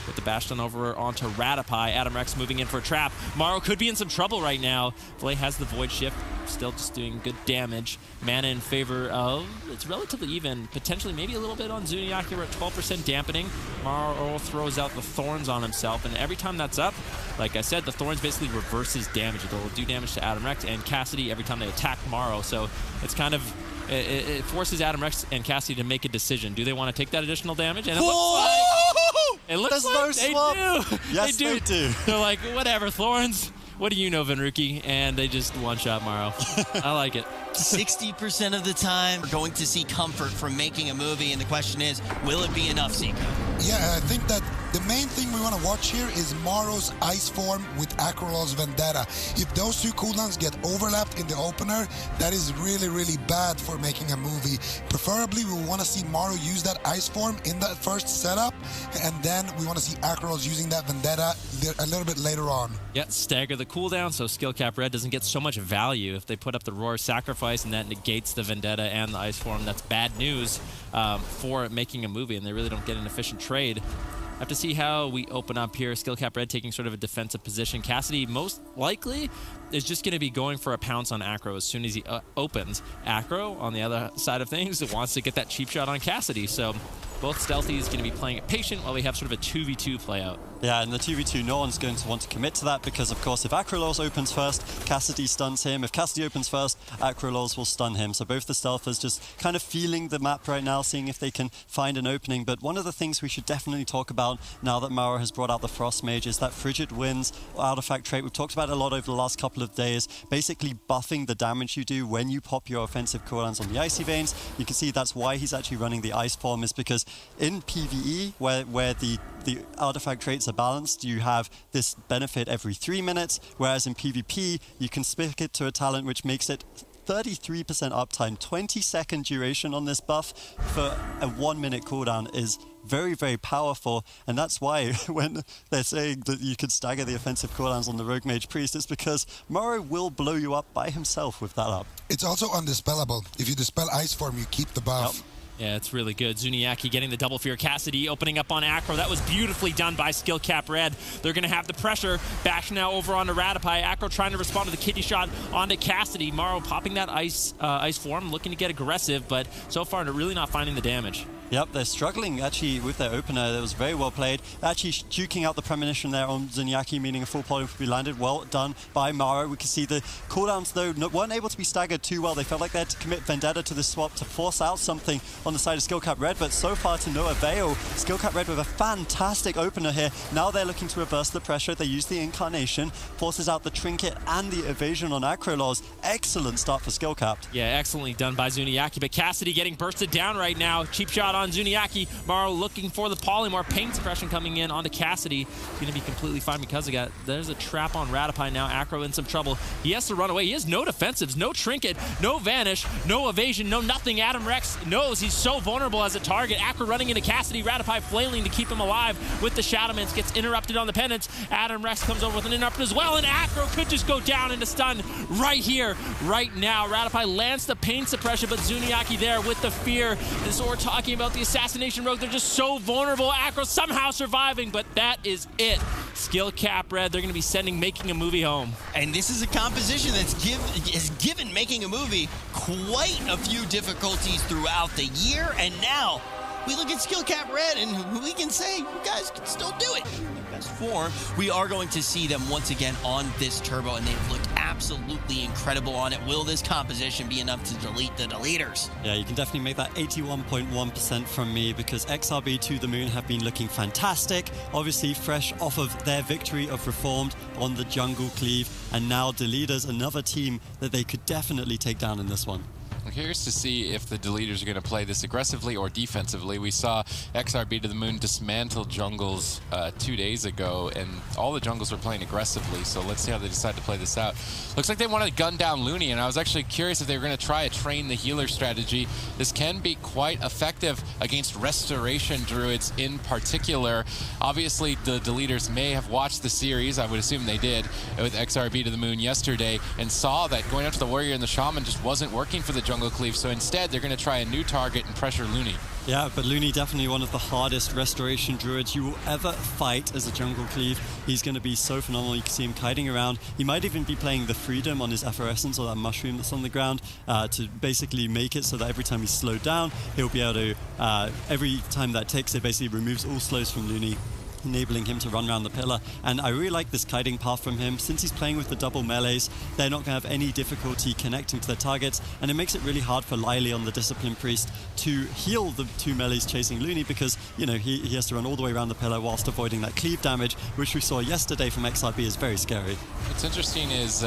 with the Bastion over onto Radopai. Adam Rex moving in for a trap. Maro could be in some trouble right now. Blade has the Void Shift, still just doing good damage. Mana in favor of, it's relatively even, potentially maybe a little bit on Zuniaki. We're at 12% dampening. Maro throws out the Thorns on himself, and every time that's up, like I said, the Thorns basically reverses damage. It'll do damage to Adam Rex and Cassidy every time they attack Maro, so it's kind of, it forces Adam Rex and Cassidy to make a decision. Do they want to take that additional damage? And it looks like they do. Yes, they do. They're like, whatever, Thorns. What do you know, Venruki? And they just one-shot Maro. I like it. 60% of the time, we're going to see comfort from making a movie, and the question is, will it be enough, Zico? Yeah, I think that the main thing we want to watch here is Maro's Ice Form with Akrol's Vendetta. If those 2 cooldowns get overlapped in the opener, that is really, really bad for making a movie. Preferably, we want to see Maro use that Ice Form in that first setup, and then we want to see Akrol's using that Vendetta a little bit later on. Yeah, stagger the cooldown so Skill Cap Red doesn't get so much value. If they put up the Roar Sacrifice and that negates the Vendetta and the Ice Form, that's bad news for making a movie, and they really don't get an efficient trade. Have to see how we open up here. Skill Cap Red taking sort of a defensive position. Cassidy most likely is just going to be going for a pounce on Acro as soon as he opens. Acro, on the other side of things, wants to get that cheap shot on Cassidy. So both Stealthy is going to be playing it patient while we have sort of a 2v2 play out. Yeah, and the 2v2, no one's going to want to commit to that because, of course, if Acrolors opens first, Cassidy stuns him. If Cassidy opens first, Acrolors will stun him. So both the stealthers just kind of feeling the map right now, seeing if they can find an opening. But one of the things we should definitely talk about now that Maro has brought out the Frost Mage is that Frigid Winds artifact trait. We've talked about it a lot over the last couple of days, basically buffing the damage you do when you pop your offensive cooldowns on the Icy Veins. You can see that's why he's actually running the Ice form, is because in PvE, where the artifact traits are balanced, you have this benefit every 3 minutes, whereas in PvP, you can stick it to a talent which makes it 33% uptime, 20-second duration on this buff for a 1-minute cooldown is very, very powerful, and that's why when they're saying that you could stagger the offensive cooldowns on the Rogue Mage Priest, it's because Maro will blow you up by himself with that up. It's also undispellable. If you dispel Ice Form, you keep the buff. Yep. Yeah, it's really good. Zuniaki getting the double fear. Cassidy opening up on Acro. That was beautifully done by Skill Cap Red. They're going to have the pressure. Bash now over onto Ratipai. Acro trying to respond to the kidney shot onto Cassidy. Maro popping that ice form, looking to get aggressive, but so far really not finding the damage. Yep, they're struggling actually with their opener. That was very well played. Actually juking out the premonition there on Zuniaki, meaning a full poly would be landed. Well done by Maro. We can see the cooldowns, though, weren't able to be staggered too well. They felt like they had to commit Vendetta to this swap to force out something on the side of Skill Cap Red, but so far to no avail. Skill Cap Red with a fantastic opener here. Now they're looking to reverse the pressure. They use the Incarnation, forces out the Trinket and the evasion on Acrolors. Excellent start for Skill Cap. Yeah, excellently done by Zuniaki, but Cassidy getting bursted down right now. Cheap shot on Zuniaki. Maro looking for the polymorph. Pain suppression coming in onto Cassidy. He's going to be completely fine because of that. There's a trap on Ratipai now. Acro in some trouble. He has to run away. He has no defensives, no Trinket, no Vanish, no evasion, no nothing. Adam Rex knows he's so vulnerable as a target. Acro running into Cassidy. Ratipai flailing to keep him alive with the Shadowmans. Gets interrupted on the penance. Adam Rex comes over with an interrupt as well, and Acro could just go down into stun right here, right now. Ratipai lands the pain suppression, but Zuniaki there with the fear. And so we're talking about the Assassination Rogue. They're just so vulnerable. Acro somehow surviving, but that is it. Skill Cap Red, they're going to be sending Making a Movie home. And this is a composition that's has given Making a Movie quite a few difficulties throughout the year, and now we look at Skill Cap Red and we can say you guys can still do it. Best form. We are going to see them once again on this turbo, and they've looked absolutely incredible on it. Will this composition be enough to delete the deleters? Yeah, you can definitely make that 81.1% from me, because XRB to the moon have been looking fantastic. Obviously fresh off of their victory of Reformed on the Jungle Cleave, and now Deleters, another team that they could definitely take down in this one. I'm curious to see if the Deleters are going to play this aggressively or defensively. We saw XRB to the moon dismantle jungles 2 days ago, and all the jungles were playing aggressively, so let's see how they decide to play this out. Looks like they want to gun down Looney, and I was actually curious if they were going to try a train the healer strategy. This can be quite effective against Restoration Druids in particular. Obviously, the Deleters may have watched the series, I would assume they did, with XRB to the moon yesterday, and saw that going after the Warrior and the Shaman just wasn't working for the Jungle Cleave, so instead they're going to try a new target and pressure Looney. Yeah, but Looney definitely one of the hardest Restoration Druids you will ever fight as a Jungle Cleave. He's going to be so phenomenal. You can see him kiting around. He might even be playing the Freedom on his Effervescence, or that mushroom that's on the ground, to basically make it so that every time he's slowed down, he'll be able to, every time that ticks, it basically removes all slows from Looney, enabling him to run around the pillar. And I really like this kiting path from him. Since he's playing with the double melees, they're not going to have any difficulty connecting to their targets, and it makes it really hard for Lily on the Discipline Priest to heal the two melees chasing Looney, because, you know, he has to run all the way around the pillar whilst avoiding that cleave damage, which we saw yesterday from XRB is very scary. What's interesting is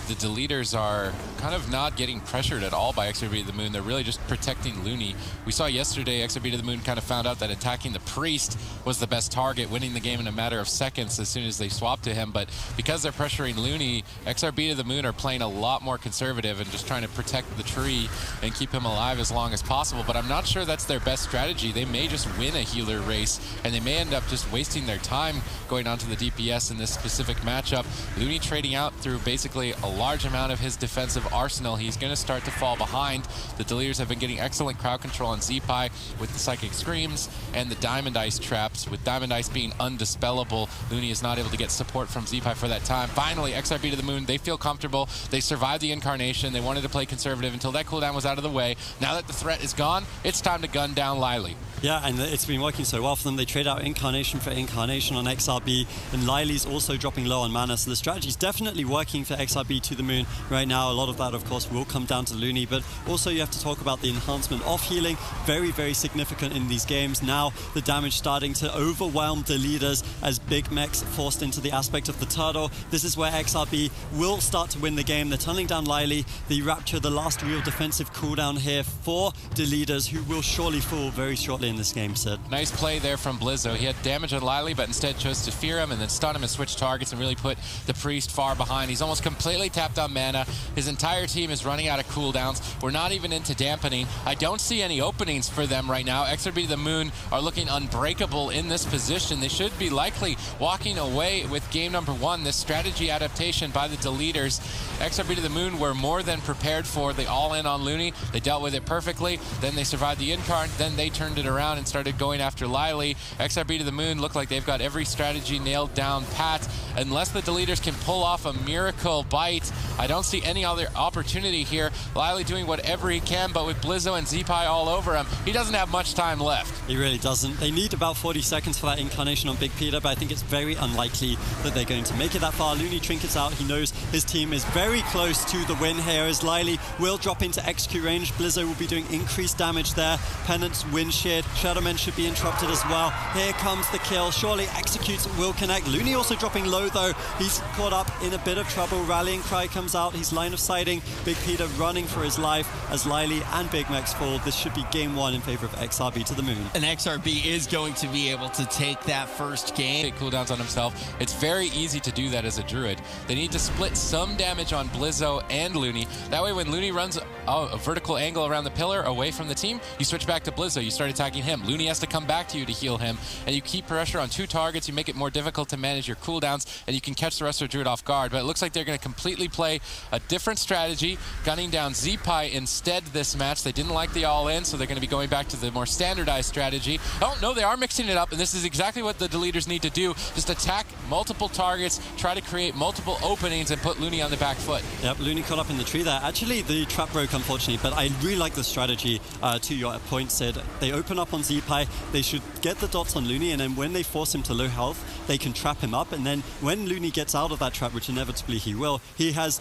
the Deleters are kind of not getting pressured at all by XRB to the moon. They're really just protecting Looney. We saw yesterday XRB to the moon kind of found out that attacking the Priest was the best target, winning the game in a matter of seconds as soon as they swapped to him. But because they're pressuring Looney, XRB to the moon are playing a lot more conservative and just trying to protect the tree and keep him alive as long as possible. But I'm not sure that's their best strategy. They may just win a healer race, and they may end up just wasting their time going onto the DPS in this specific matchup. Looney trading out through basically a large amount of his defensive arsenal. He's going to start to fall behind. The Deleters have been getting excellent crowd control on Z-Pi with the Psychic Screams and the Diamond Ice traps. With Diamond Ice being undispellable, Looney is not able to get support from Z-Pi for that time. Finally, XRB to the moon. They feel comfortable. They survived the incarnation. They wanted to play conservative until that cooldown was out of the way. Now that the threat is gone, it's time to gun down Lily. Yeah, and it's been working so well for them. They trade out Incarnation for Incarnation on XRB, and Lily's also dropping low on mana, so the strategy's definitely working for XRB to the moon right now. A lot of that, of course, will come down to Looney, but also you have to talk about the enhancement of healing. Very, very significant in these games. Now the damage starting to overwhelm the leaders as Big Mech's forced into the aspect of the turtle. This is where XRB will start to win the game. They're tunneling down Lily. They rapture the last real defensive cooldown here for the leaders, who will surely fall very shortly in this game, Sid. Nice play there from Blizzo. He had damage on Lily, but instead chose to fear him and then stun him and switch targets and really put the Priest far behind. He's almost completely tapped on mana. His entire team is running out of cooldowns. We're not even into dampening. I don't see any openings for them right now. XRB to the moon are looking unbreakable in this position. They should be likely walking away with game number 1. This strategy adaptation by the Deleters. XRB to the moon were more than prepared for. They all in on Looney. They dealt with it perfectly. Then they survived the Incarn. Then they turned it around and started going after Lily. XRB to the moon look like they've got every strategy nailed down pat. Unless the Deleters can pull off a miracle bite, I don't see any other opportunity here. Lily doing whatever he can, but with Blizzo and Z-Pi all over him, he doesn't have much time left. He really doesn't. They need about 40 seconds for that Incarnation on Big Peter, but I think it's very unlikely that they're going to make it that far. Looney trinkets out. He knows his team is very close to the win here, as Lily will drop into execute range. Blizzo will be doing increased damage there. Penance, Wind Sheared. Shadowmen should be interrupted as well. Here comes the kill. Surely executes will connect. Looney also dropping low though. He's caught up in a bit of trouble. Rallying Cry comes out. He's line of sighting. Big Peter running for his life as Lily and Big Mechs fall. This should be game 1 in favor of XRB to the moon. And XRB is going to be able to take that first game. Take cooldowns on himself. It's very easy to do that as a druid. They need to split some damage on Blizzo and Looney. That way when Looney runs a vertical angle around the pillar away from the team, you switch back to Blizzo. You start attacking him. Looney has to come back to you to heal him, and you keep pressure on 2 targets. You make it more difficult to manage your cooldowns, and you can catch the rest of the druid off guard. But it looks like they're going to completely play a different strategy, gunning down Z-Pi instead this match. They didn't like the all-in, so they're going to be going back to the more standardized strategy. Oh, no, they are mixing it up, and this is exactly what the Deleters need to do. Just attack multiple targets, try to create multiple openings, and put Looney on the back foot. Yep, Looney caught up in the tree there. Actually, the trap broke, unfortunately, but I really like the strategy to your point, Sid. They open up on Z-Pi. They should get the dots on Looney, and then when they force him to low health, they can trap him up, and then when Looney gets out of that trap, which inevitably he will, he has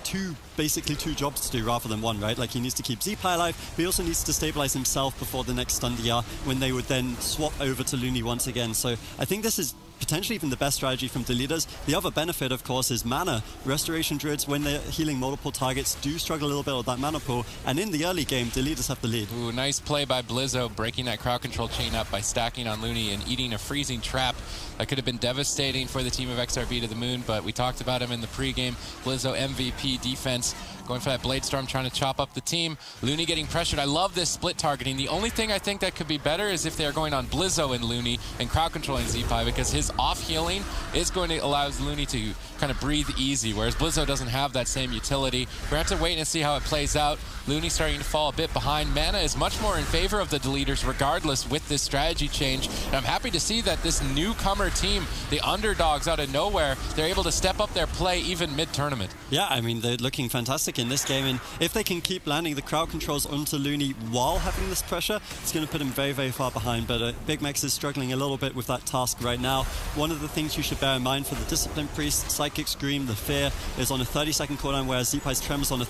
basically two jobs to do rather than one, right? Like, he needs to keep Z-Pi alive, but he also needs to stabilize himself before the next stun DR, when they would then swap over to Looney once again. So I think this is potentially even the best strategy from Deleters. The other benefit, of course, is mana. Restoration Druids, when they're healing multiple targets, do struggle a little bit with that mana pool, and in the early game, Deleters have the lead. Ooh, nice play by Blizzo, breaking that crowd control chain up by stacking on Looney and eating a freezing trap. That could have been devastating for the team of XRB to the moon, but we talked about him in the pregame. Blizzo MVP defense, going for that Blade Storm, trying to chop up the team. Looney getting pressured. I love this split targeting. The only thing I think that could be better is if they're going on Blizzo and Looney and crowd controlling Z-Pi, because his off healing is going to allow Looney to kind of breathe easy, whereas Blizzo doesn't have that same utility. We're going to have to wait and see how it plays out. Looney starting to fall a bit behind. Mana is much more in favor of the Deleters regardless with this strategy change. And I'm happy to see that this newcomer team, the underdogs out of nowhere, they're able to step up their play even mid-tournament. Yeah, I mean, they're looking fantastic in this game, and if they can keep landing the crowd controls onto Looney while having this pressure, it's going to put him very, very far behind. But Big Mechs is struggling a little bit with that task right now. One of the things you should bear in mind for the Discipline Priest, Psychic Scream, the Fear, is on a 30-second cooldown, whereas Z-Pi's Tremor's on a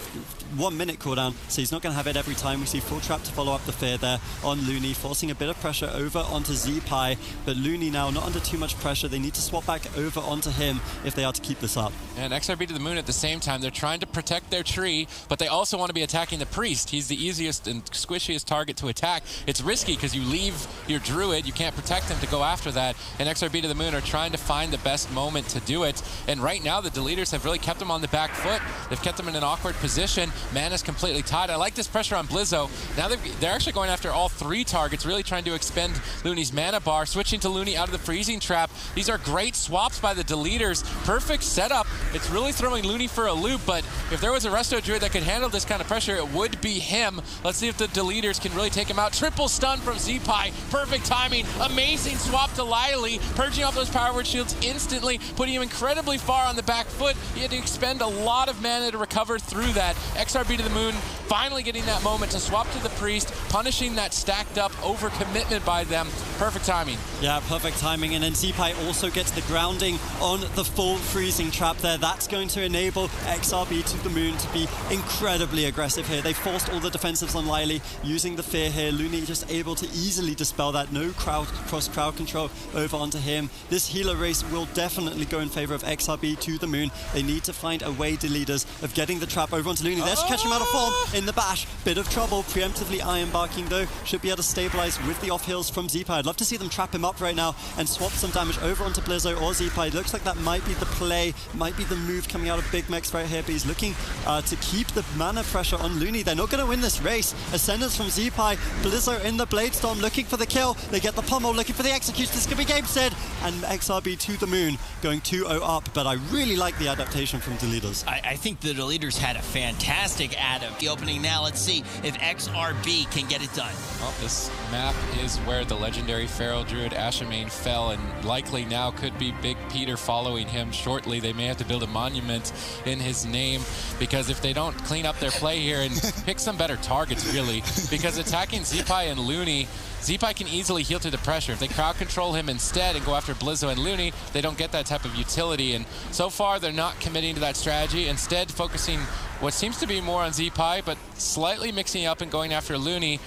1-minute cooldown, so he's not going to have it every time. We see Full Trap to follow up the Fear there on Looney, forcing a bit of pressure over onto Z-Pi, but Looney now not under too much pressure. They need to swap back over onto him if they are to keep this up. And XRB to the moon at the same time, they're trying to protect their tree, but they also want to be attacking the Priest. He's the easiest and squishiest target to attack. It's risky because you leave your Druid, you can't protect him to go after that, and XRB to the moon are trying to find the best moment to do it. And right now, the Deleters have really kept him on the back foot. They've kept him in an awkward position. Mana's completely tied. I like this pressure on Blizzo. Now they're actually going after all 3 targets, really trying to expend Looney's mana bar, switching to Looney out of the freezing trap. trap. These are great swaps by the deleters. Perfect setup. It's really throwing Looney for a loop, but if there was a Resto Druid that could handle this kind of pressure, it would be him. Let's see if the deleters can really take him out. Triple stun from Zeepai. Perfect timing. Amazing swap to Lily, purging off those power word shields instantly, putting him incredibly far on the back foot. He had to expend a lot of mana to recover through that. XRB to the moon, finally getting that moment to swap to the priest, punishing that stacked up overcommitment by them. Perfect timing. Yeah, perfect timing. And then Zeepai also gets the grounding on the full freezing trap there. That's going to enable XRB to the moon to be incredibly aggressive here. They forced all the defensives on Lily, using the fear here. Looney just able to easily dispel that. No cross-crowd control over onto him. This healer race will definitely go in favor of XRB to the moon. They need to find a way, deleters, of getting the trap over onto Looney. Let's catch him out of form in the bash. Bit of trouble. Preemptively iron barking though. Should be able to stabilize with the off heals from Zeepai. I'd love to see them trap him up right now and swap some damage over onto Blizzo or Zeepai. Looks like that might be the play, might be the move coming out of Big Mex right here, but he's looking to keep the mana pressure on Looney. They're not going to win this race. Ascendance from Zeepai. Blizzo in the Bladestorm looking for the kill. They get the pummel, looking for the execution. This could be game said. And XRB to the moon, going 2-0 up. But I really like the adaptation from deleters. I think the deleters had a fantastic add-up. The opening now, let's see if XRB can get it done. Well, this map is where the legendary Feral Druid Ashamain fell, and likely now could be Big Peter following him shortly. They may have to build a monument in his name, because if they don't clean up their play here and pick some better targets, really, because attacking Zeepai and Looney, Zeepai can easily heal through the pressure. If they crowd control him instead and go after Blizzo and Looney, they don't get that type of utility. And so far, they're not committing to that strategy. Instead, focusing what seems to be more on Zeepai, but slightly mixing up and going after Looney.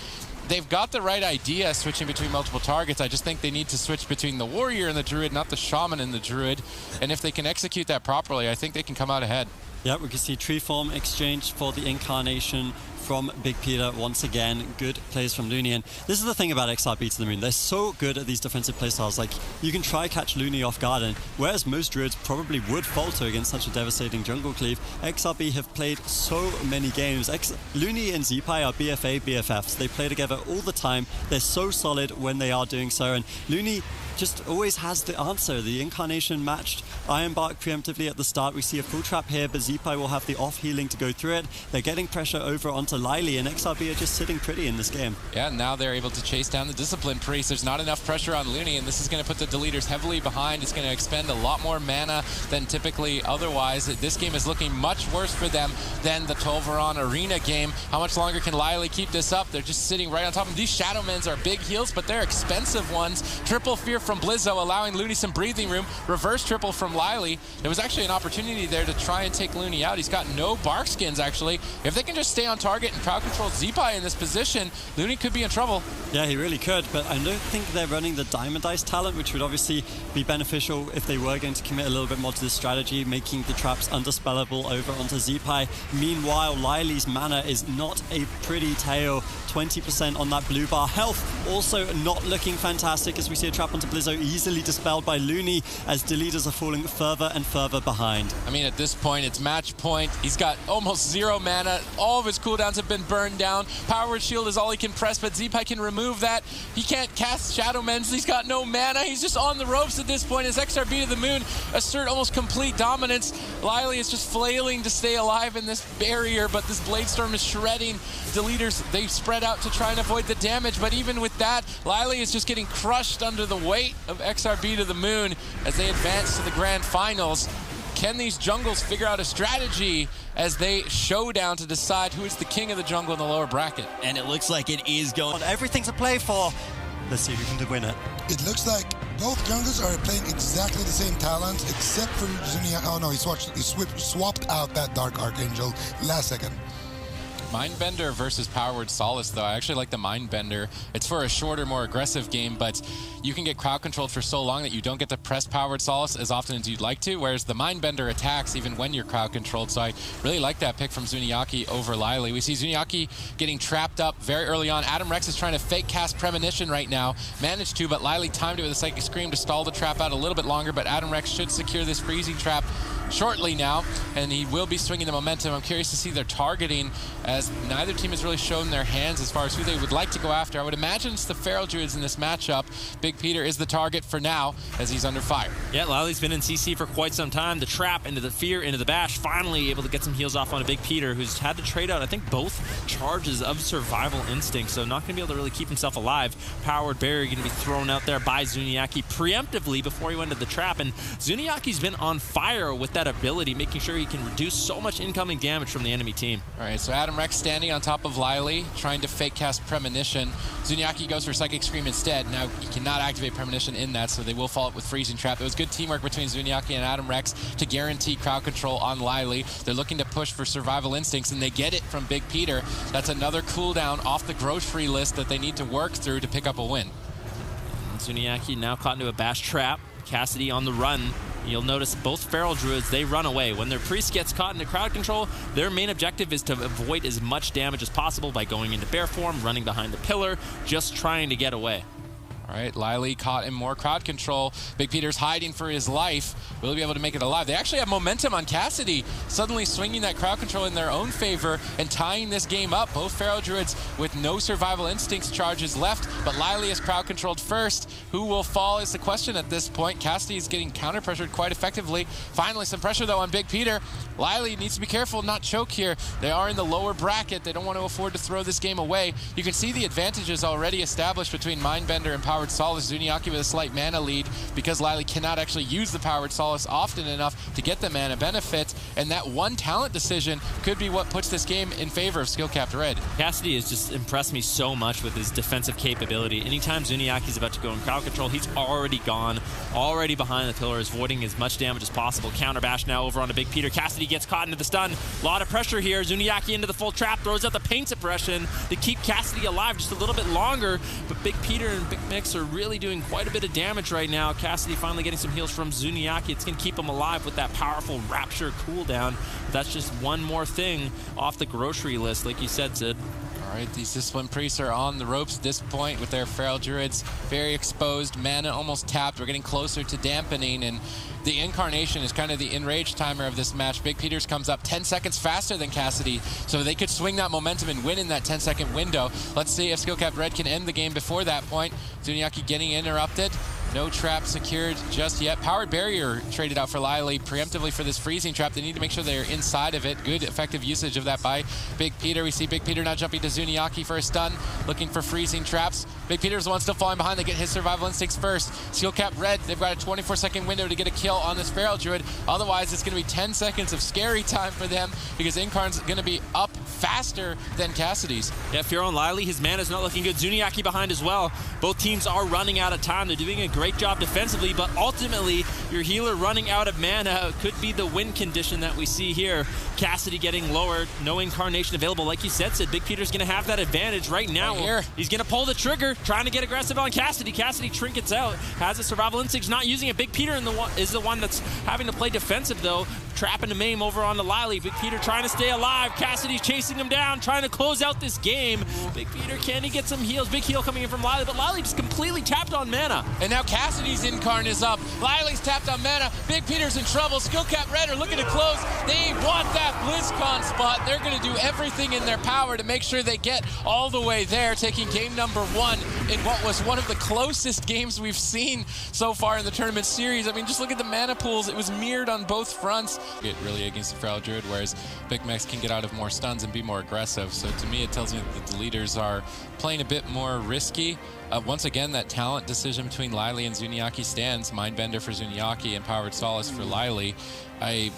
They've got the right idea, switching between multiple targets. I just think they need to switch between the warrior and the druid, not the shaman and the druid. And if they can execute that properly, I think they can come out ahead. Yeah, we can see tree form exchange for the incarnation from Big Peter once again. Good plays from Looney. And this is the thing about XRB to the moon. They're so good at these defensive playstyles. Like, you can try catch Looney off guard, and whereas most druids probably would falter against such a devastating jungle cleave, XRB have played so many games. Looney and Zeepai are BFA, BFFs. They play together all the time. They're so solid when they are doing so. And Looney just always has the answer. The incarnation matched Iron Bark preemptively at the start. We see a full trap here, but Zeepai will have the off healing to go through it. They're getting pressure over onto Lily, and XRB are just sitting pretty in this game. Yeah, now they're able to chase down the Discipline Priest. There's not enough pressure on Looney, and this is going to put the deleters heavily behind. It's going to expend a lot more mana than typically otherwise. This game is looking much worse for them than the Tolvaron Arena game. How much longer can Lily keep this up? They're just sitting right on top of them. These Shadowmans are big heals, but they're expensive ones. Triple Fear from Blizzo, allowing Looney some breathing room. Reverse triple from Lily. There was actually an opportunity there to try and take Looney out. He's got no bark skins, actually. If they can just stay on target and crowd control Zeepai in this position, Looney could be in trouble. Yeah, he really could, but I don't think they're running the Diamond Ice talent, which would obviously be beneficial if they were going to commit a little bit more to this strategy, making the traps undispellable over onto Zeepai. Meanwhile, Lily's mana is not a pretty tale. 20% on that blue bar. Health also not looking fantastic, as we see a trap onto Blizzo easily dispelled by Looney, as deleters are falling further and further behind. I mean, at this point, it's match point. He's got almost 0 mana. All of his cooldowns have been burned down. Power Word Shield is all he can press, but Zeepai can remove that. He can't cast Shadowmens. He's got no mana. He's just on the ropes at this point as XRB to the moon assert almost complete dominance. Lily is just flailing to stay alive in this barrier, but this Bladestorm is shredding deleters. They spread out to try and avoid the damage, but even with that, Lily is just getting crushed under the weight of XRB to the moon as they advance to the grand finals. Can these jungles figure out a strategy as they showdown to decide who is the king of the jungle in the lower bracket? And it looks like it is going. Everything to play for. Let's see who can win it. It looks like both jungles are playing exactly the same talent, except for Zunia. Oh no, he swapped out that Dark Archangel last second. Mindbender versus Power Word Solace, though. I actually like the Mindbender. It's for a shorter, more aggressive game, but you can get crowd controlled for so long that you don't get to press Power Word Solace as often as you'd like to, whereas the Mindbender attacks even when you're crowd controlled. So I really like that pick from Zuniaki over Lily. We see Zuniaki getting trapped up very early on. Adam Rex is trying to fake cast Premonition right now. Managed to, but Lily timed it with a Psychic Scream to stall the trap out a little bit longer, but Adam Rex should secure this freezing trap shortly now, and he will be swinging the momentum. I'm curious to see their targeting, as neither team has really shown their hands as far as who they would like to go after. I would imagine it's the Feral Druids in this matchup. Big Peter is the target for now, as he's under fire. Yeah, Liley's been in CC for quite some time. The trap into the fear, into the bash, finally able to get some heals off on a Big Peter, who's had to trade out, I think, both charges of Survival Instinct, so not going to be able to really keep himself alive. Powered Barrier going to be thrown out there by Zuniaki preemptively before he went into the trap, and Zuniaki's been on fire with that ability, making sure he can reduce so much incoming damage from the enemy team. All right, so Adam Rex standing on top of Liley, trying to fake cast Premonition. Zuniaki goes for Psychic Scream instead. Now, he cannot activate Premonition in that, so they will follow up with Freezing Trap. It was good teamwork between Zuniaki and Adam Rex to guarantee crowd control on Liley. They're looking to push for Survival Instincts, and they get it from Big Peter. That's another cooldown off the grocery list that they need to work through to pick up a win. And Zuniaki now caught into a bash trap. Cassidy on the run. You'll notice both Feral Druids, they run away. When their priest gets caught into crowd control, their main objective is to avoid as much damage as possible by going into bear form, running behind the pillar, just trying to get away. All right, Liley caught in more crowd control. Big Peter's hiding for his life. Will he be able to make it alive? They actually have momentum on Cassidy, suddenly swinging that crowd control in their own favor and tying this game up. Both Feral Druids with no Survival Instincts charges left, but Liley is crowd controlled first. Who will fall is the question at this point. Cassidy is getting counter-pressured quite effectively. Finally, some pressure, though, on Big Peter. Liley needs to be careful not choke here. They are in the lower bracket. They don't want to afford to throw this game away. You can see the advantages already established between Mindbender and Powered Solace. Zuniaki with a slight mana lead because Liley cannot actually use the Powered Solace often enough to get the mana benefit, and that one talent decision could be what puts this game in favor of skill-capped Red. Cassidy has just impressed me so much with his defensive capability. Anytime Zuniaki's about to go in crowd control, he's already gone, already behind the pillars, avoiding as much damage as possible. Counter bash now over onto Big Peter. Cassidy gets caught into the stun. A lot of pressure here. Zuniaki into the full trap, throws out the pain suppression to keep Cassidy alive just a little bit longer, but Big Peter and Big Mix are really doing quite a bit of damage right now. Cassidy finally getting some heals from Zuniaki. It's going to keep him alive with that powerful Rapture cooldown. That's just one more thing off the grocery list, like you said, Sid. All right, these Discipline Priests are on the ropes at this point with their Feral Druids. Very exposed, mana almost tapped. We're getting closer to dampening, and the Incarnation is kind of the enraged timer of this match. Big Peters comes up 10 seconds faster than Cassidy, so they could swing that momentum and win in that 10-second window. Let's see if Skill-Capped Red can end the game before that point. Zuniaki getting interrupted. No trap secured just yet. Powered Barrier traded out for Liley preemptively for this freezing trap. They need to make sure they're inside of it. Good effective usage of that by Big Peter. We see Big Peter now jumping to Zuniaki for a stun, looking for freezing traps. Big Peter's the one still falling behind. They get his Survival Instincts first. Skill-Capped Red, they've got a 24-second window to get a kill on this Feral Druid. Otherwise, it's going to be 10 seconds of scary time for them because Incarn's going to be up faster than Cassidy's. Yeah, if you're on Liley, his mana's not looking good. Zuniaki behind as well. Both teams are running out of time. They're doing a great job defensively, but ultimately, your healer running out of mana could be the win condition that we see here. Cassidy getting lower, no Incarnation available. Like you said, Sid, Big Peter's going to have that advantage right now. Here. He's going to pull the trigger, trying to get aggressive on Cassidy. Cassidy trinkets out, has a Survival Instinct, not using it. Big Peter is the one that's having to play defensive, though. Trapping the maim over onto Liley. Big Peter trying to stay alive. Cassidy's chasing him down, trying to close out this game. Big Peter, can he get some heals? Big heal coming in from Liley, but Liley just completely tapped on mana. And now Cassidy's Incarn is up. Liley's tapped on mana. Big Peter's in trouble. Skill-Capped Red are looking to close. They want that BlizzCon spot. They're going to do everything in their power to make sure they get all the way there, taking game number 1 in what was one of the closest games we've seen so far in the tournament series. I mean, just look at the mana pools. It was mirrored on both fronts. Get really against the Feral Druid, whereas Big Max can get out of more stuns and be more aggressive. So to me, it tells me that the leaders are playing a bit more risky. Once again, that talent decision between Liley and Zuniaki stands. Mindbender for Zuniaki and Powered Solace for Liley. I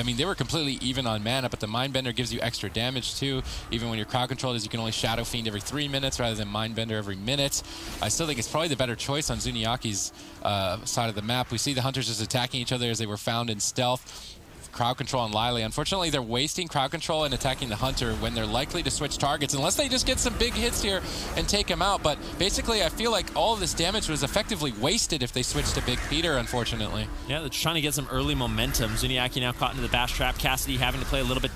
mean, they were completely even on mana, but the Mindbender gives you extra damage too. Even when you're crowd controlled, as you can only Shadow Fiend every 3 minutes rather than Mindbender every minute. I still think it's probably the better choice on Zuniaki's side of the map. We see the Hunters just attacking each other as they were found in stealth. Crowd control on Liley. Unfortunately, they're wasting crowd control and attacking the Hunter when they're likely to switch targets, unless they just get some big hits here and take him out. But basically, I feel like all of this damage was effectively wasted if they switched to Big Peter, unfortunately. Yeah, they're trying to get some early momentum. Zuniaki now caught into the bash trap. Cassidy having to play a little bit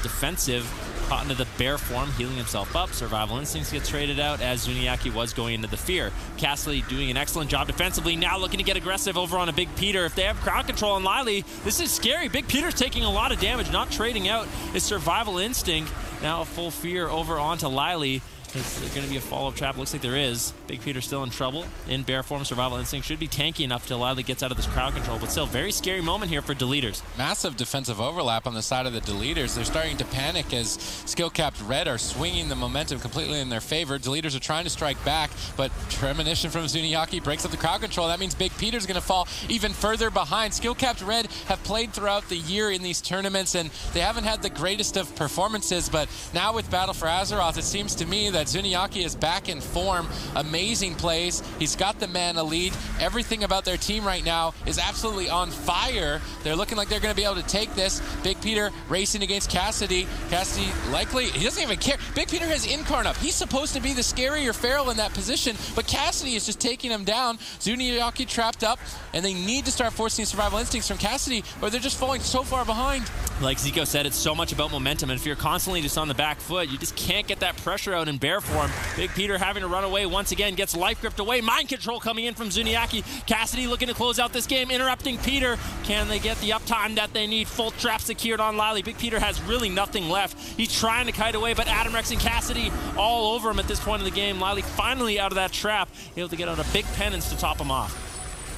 defensive. Caught into the bear form, healing himself up. Survival Instincts gets traded out as Zuniaki was going into the fear. Cassidy doing an excellent job defensively, now looking to get aggressive over on a Big Peter. If they have crowd control on Lily, this is scary. Big Peter's taking a lot of damage, not trading out his Survival Instinct. Now a full fear over onto Lily. Is there going to be a follow-up trap? Looks like there is. Big Peter still in trouble. In bear form, Survival Instinct should be tanky enough till Lily gets out of this crowd control, but still very scary moment here for Deleters. Massive defensive overlap on the side of the Deleters. They're starting to panic as skill-capped Red are swinging the momentum completely in their favor. Deleters are trying to strike back, but Premonition from Zuniaki breaks up the crowd control. That means Big Peter's going to fall even further behind. Skill-capped Red have played throughout the year in these tournaments, and they haven't had the greatest of performances, but now with Battle for Azeroth, it seems to me that Zuniaki is back in form. Amazing plays. He's got the mana lead. Everything about their team right now is absolutely on fire. They're looking like they're going to be able to take this. Big Peter racing against Cassidy. Cassidy likely, he doesn't even care. Big Peter has Incarn up. He's supposed to be the scarier Feral in that position, but Cassidy is just taking him down. Zuniaki trapped up, and they need to start forcing Survival Instincts from Cassidy, or they're just falling so far behind. Like Zico said, it's so much about momentum, and if you're constantly just on the back foot, you just can't get that pressure out in bear form. Big Peter having to run away once again, gets life gripped away. Mind control coming in from Zuniaki. Cassidy looking to close out this game, interrupting Peter. Can they get the uptime that they need? Full trap secured on Lily. Big Peter has really nothing left. He's trying to kite away, but Adam Rex and Cassidy all over him at this point of the game. Lily finally out of that trap, able to get out a big penance to top him off.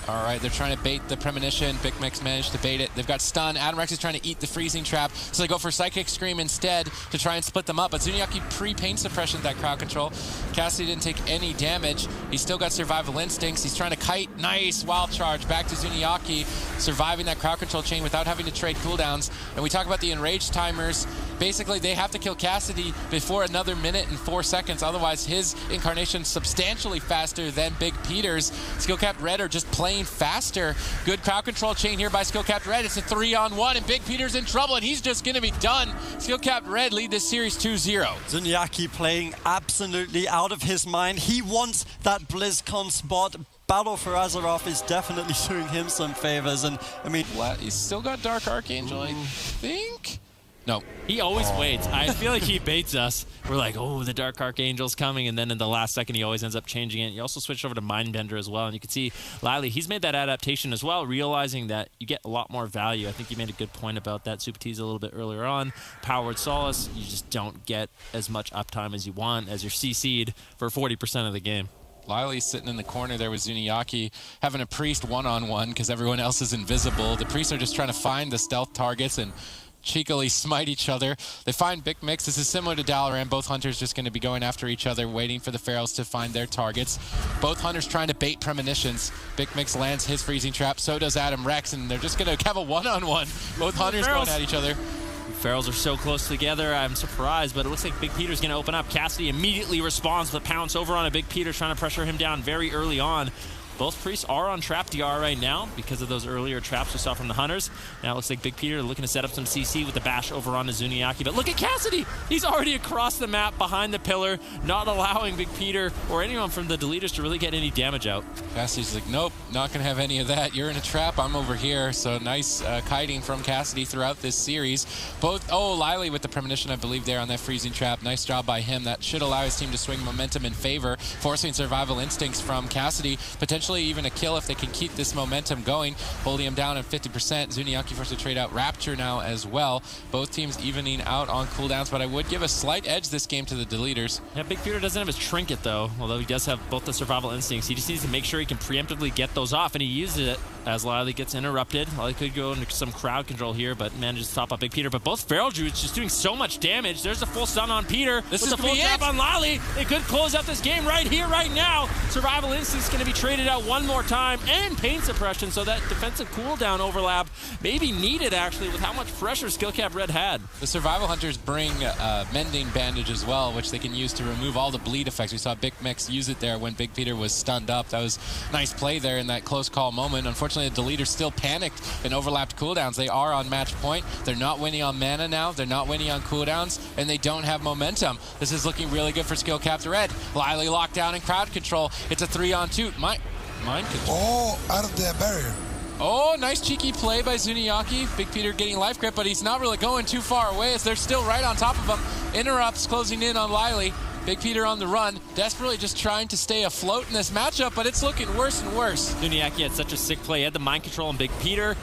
All right, they're trying to bait the Premonition. Big Mix managed to bait it. They've got stun. Adam Rex is trying to eat the freezing trap, so they go for Psychic Scream instead to try and split them up. But Zuniaki pre-pain suppression that crowd control. Cassidy didn't take any damage. He's still got Survival Instincts. He's trying to kite. Nice wild charge back to Zuniaki, surviving that crowd control chain without having to trade cooldowns. And we talk about the enraged timers. Basically, they have to kill Cassidy before another minute and 4 seconds. Otherwise, his incarnation substantially faster than Big Peter's. Skill-capped Red are just playing faster. Good crowd control chain here by Skill-capped Red. It's a 3-on-1, and Big Peter's in trouble, and he's just going to be done. Skill-capped Red lead this series 2-0. Zuniaki playing absolutely out of his mind. He wants that BlizzCon spot. Battle for Azeroth is definitely doing him some favors, and I mean... What? He's still got Dark Archangel, I think? No. He always waits. I feel like he baits us. We're like, oh, the Dark Archangel's coming, and then in the last second, he always ends up changing it. You also switched over to Mindbender as well, and you can see Lily, he's made that adaptation as well, realizing that you get a lot more value. I think you made a good point about that, Super Tease, a little bit earlier on. Powered Solace, you just don't get as much uptime as you want as you're CC'd for 40% of the game. Lily's sitting in the corner there with Zuniaki, having a Priest one-on-one because everyone else is invisible. The Priests are just trying to find the stealth targets and cheekily smite each other. They find Big Mix. This is similar to Dalaran. Both hunters just going to be going after each other, waiting for the Ferals to find their targets. Both hunters trying to bait Premonitions. Big Mix lands his freezing trap. So does Adam Rex, and they're just going to have a one-on-one. Both hunters going at each other. Ferals are so close together, I'm surprised, but it looks like Big Peter's going to open up. Cassidy immediately responds with a pounce over on a Big Peter, trying to pressure him down very early on. Both Priests are on trap DR right now because of those earlier traps we saw from the Hunters. Now it looks like Big Peter looking to set up some CC with the bash over on Zuniaki. But look at Cassidy! He's already across the map behind the pillar, not allowing Big Peter or anyone from the Deleters to really get any damage out. Cassidy's like, nope, not going to have any of that. You're in a trap. I'm over here. So nice kiting from Cassidy throughout this series. Lily with the Premonition, I believe, there on that freezing trap. Nice job by him. That should allow his team to swing momentum in favor, forcing Survival Instincts from Cassidy. Potentially even a kill if they can keep this momentum going, holding him down at 50%. Zuniaki forced to trade out Rapture now as well. Both teams evening out on cooldowns, but I would give a slight edge this game to the Deleters. Yeah, Big Peter doesn't have his Trinket though, although he does have both the Survival Instincts. He just needs to make sure he can preemptively get those off, and he used it as Lily gets interrupted. Lily could go into some crowd control here, but manages to top up Big Peter. But both Feral Druids just doing so much damage. There's a full stun on Peter. This is a full trap on Lily. They could close out this game right here, right now. Survival Instinct's going to be traded out one more time, and pain suppression, so that defensive cooldown overlap may be needed actually with how much pressure Skill-capped Red had. The Survival Hunters bring Mending Bandage as well, which they can use to remove all the bleed effects. We saw Big Mix use it there when Big Peter was stunned up. That was a nice play there in that close call moment. Unfortunately, the Deleters still panicked and overlapped cooldowns. They are on match point. They're not winning on mana now. They're not winning on cooldowns, and they don't have momentum. This is looking really good for Skill-capped Red. Lily locked down in crowd control. It's a 3-on-2. Mind control. Oh, out of the barrier. Oh, nice cheeky play by Zuniaki. Big Peter getting life grip, but he's not really going too far away as they're still right on top of him. Interrupts closing in on Lily. Big Peter on the run, desperately just trying to stay afloat in this matchup, but it's looking worse and worse. Zuniacki had such a sick play. He had the mind control on Big Peter.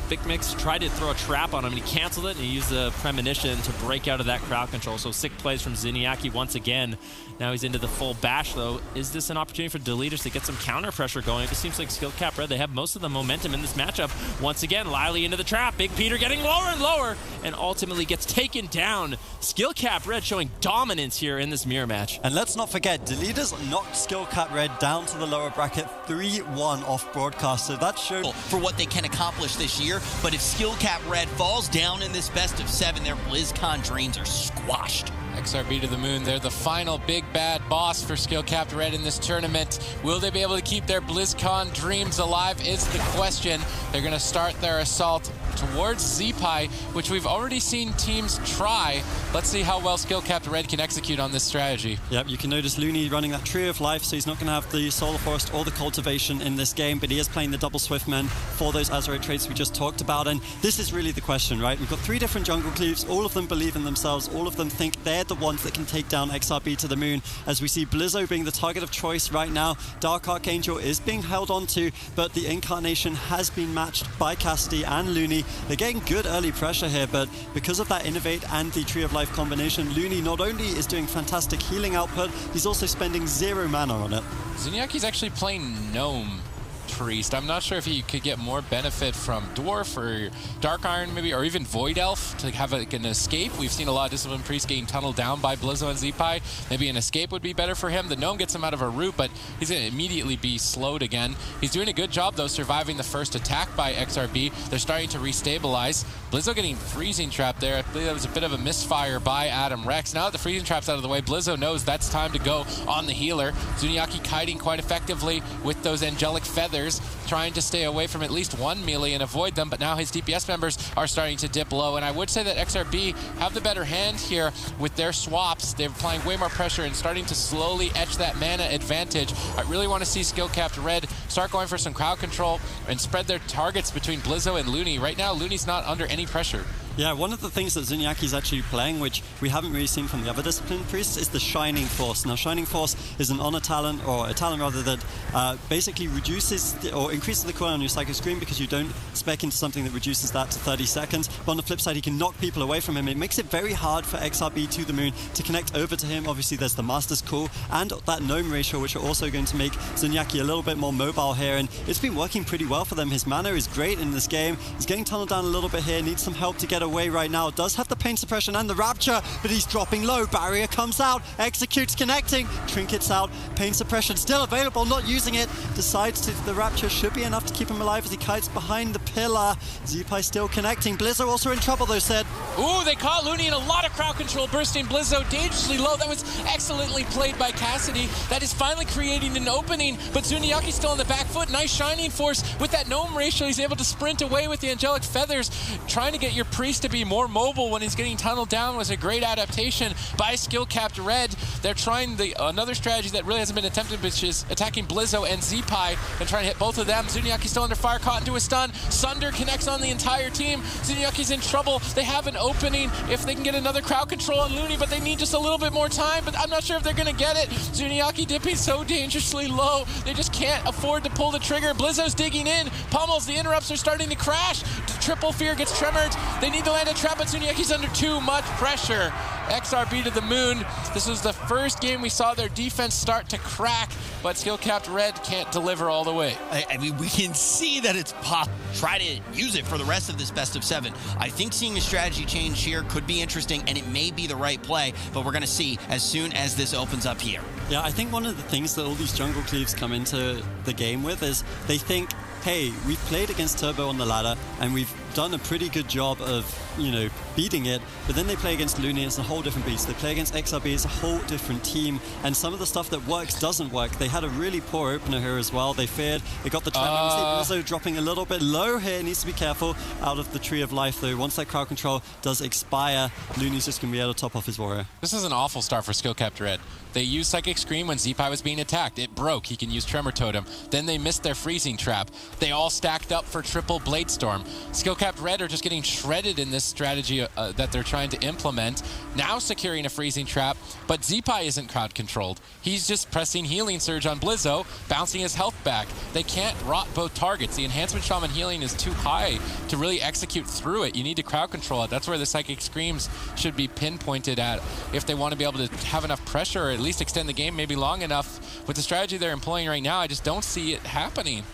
Big Mix tried to throw a trap on him, and he canceled it, and he used the premonition to break out of that crowd control. So sick plays from Zuniacki once again. Now he's into the full bash, though. Is this an opportunity for Deleters to get some counter pressure going? It seems like Skill Cap Red, they have most of the momentum in this matchup. Once again, Lily into the trap. Big Peter getting lower and lower, and ultimately gets taken down. Skill Cap Red showing dominance here in this mirror match. And let's not forget, Deleters knocked Skill Cap Red down to the lower bracket 3-1 off broadcast. So that showed for what they can accomplish this year. But if Skill Cap Red falls down in this best of 7, their BlizzCon dreams are squashed. XRB to the moon, they're the final big bad boss for Skill Capped Red in this tournament. Will they be able to keep their BlizzCon dreams alive is the question. They're going to start their assault towards ZPie, which we've already seen teams try. Let's see how well Skill Capped Red can execute on this strategy. Yep, you can notice Looney running that Tree of Life, so he's not going to have the Solar Forest or the Cultivation in this game, but he is playing the double Swiftman for those Azerite traits we just talked about, and this is really the question, right? We've got 3 different Jungle Cleaves, all of them believe in themselves, all of them think they're the ones that can take down XRB to the moon, as we see Blizzo being the target of choice right now. Dark Archangel is being held on to, but the Incarnation has been matched by Cassidy and Looney. They're getting good early pressure here, but because of that Innovate and the Tree of Life combination, Looney not only is doing fantastic healing output, he's also spending 0 mana on it. Zuniacki's actually playing Gnome Priest. I'm not sure if he could get more benefit from Dwarf or Dark Iron maybe, or even Void Elf to have an escape. We've seen a lot of Discipline Priests getting tunneled down by Blizzo and ZPie. Maybe an escape would be better for him. The Gnome gets him out of a route, but he's going to immediately be slowed again. He's doing a good job, though, surviving the first attack by XRB. They're starting to restabilize. Blizzo getting Freezing Trap there. I believe that was a bit of a misfire by Adam Rex. Now that the Freezing Trap's out of the way, Blizzo knows that's time to go on the healer. Zuniacki kiting quite effectively with those Angelic Feathers, trying to stay away from at least one melee and avoid them, but now his DPS members are starting to dip low, and I would say that XRB have the better hand here with their swaps. They're applying way more pressure and starting to slowly etch that mana advantage. I really want to see Skill Capped Red start going for some crowd control and spread their targets between Blizzo and Looney. Right now, Looney's not under any pressure. Yeah, one of the things that Zuniacki's actually playing, which we haven't really seen from the other Discipline Priests, is the Shining Force. Now, Shining Force is an honor talent, or a talent rather, that basically reduces or increases the cooldown on your Psychic Scream because you don't spec into something that reduces that to 30 seconds. But on the flip side, he can knock people away from him. It makes it very hard for XRB to the moon to connect over to him. Obviously, there's the Master's Call and that Gnome ratio, which are also going to make Zuniacki a little bit more mobile here. And it's been working pretty well for them. His mana is great in this game. He's getting tunneled down a little bit here, needs some help to get away right now. Does have the Pain Suppression and the Rapture, but he's dropping low. Barrier comes out, executes, connecting, Trinkets out, Pain Suppression still available, not using it. Decides to, the Rapture should be enough to keep him alive as he kites behind the pillar. ZPie still connecting. Blizzo also in trouble though, said. Ooh, they caught Looney in a lot of crowd control, bursting Blizzo dangerously low. That was excellently played by Cassidy. That is finally creating an opening, but Zuniacki's still on the back foot. Nice Shining Force with that Gnome ratio. He's able to sprint away with the Angelic Feathers. Trying to get your Priest to be more mobile when he's getting tunneled down was a great adaptation by Skill Capped Red. They're trying another strategy that really hasn't been attempted, which is attacking Blizzo and ZPie and trying to hit both of them. Zuniacki's still under fire, caught into a stun. Sunder connects on the entire team. Zuniacki's in trouble. They have an opening if they can get another crowd control on Looney, but they need just a little bit more time, but I'm not sure if they're going to get it. Zuniacki dipping so dangerously low. They just can't afford to pull the trigger. Blizzo's digging in. Pummels, the interrupts are starting to crash. Triple Fear gets tremored. They need to land a trap, but Zuniacki's under too much pressure. XRB to the moon. This was the first game we saw their defense start to crack, but Skill Capped Red can't deliver all the way. I mean, we can see that it's pop. Try to use it for the rest of this best of 7. I think seeing a strategy change here could be interesting, and it may be the right play, but we're going to see as soon as this opens up here. Yeah, I think one of the things that all these Jungle Cleaves come into the game with is they think, hey, we've played against Turbo on the ladder, and we've done a pretty good job of, you know, beating it, but then they play against Looney, it's a whole different beast. They play against XRB, it's a whole different team, and some of the stuff that works doesn't work. They had a really poor opener here as well. They feared, they got the tremor. Also dropping a little bit low here, needs to be careful out of the Tree of Life though. Once that crowd control does expire, Looney's just going to be able to top off his warrior. This is an awful start for Skill Capped Red. They used Psychic Scream when ZPie was being attacked. It broke. He can use Tremor Totem. Then they missed their Freezing Trap. They all stacked up for triple Blade Storm. Skill Capped Capped Red are just getting shredded in this strategy that they're trying to implement. Now securing a freezing trap, but Zeepai isn't crowd controlled. He's just pressing Healing Surge on Blizzo, bouncing his health back. They can't rot both targets. The Enhancement Shaman healing is too high to really execute through it. You need to crowd control it. That's where the Psychic Screams should be pinpointed at if they want to be able to have enough pressure or at least extend the game maybe long enough. With the strategy they're employing right now, I just don't see it happening.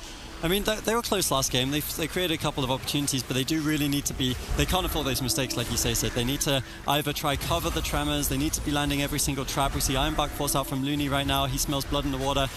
I mean, they were close last game. They created a couple of opportunities, but they do really need to be... They can't afford those mistakes, like you say, Sid. They need to either try cover the Tremors. They need to be landing every single trap. We see Ironbark force out from Looney right now. He smells blood in the water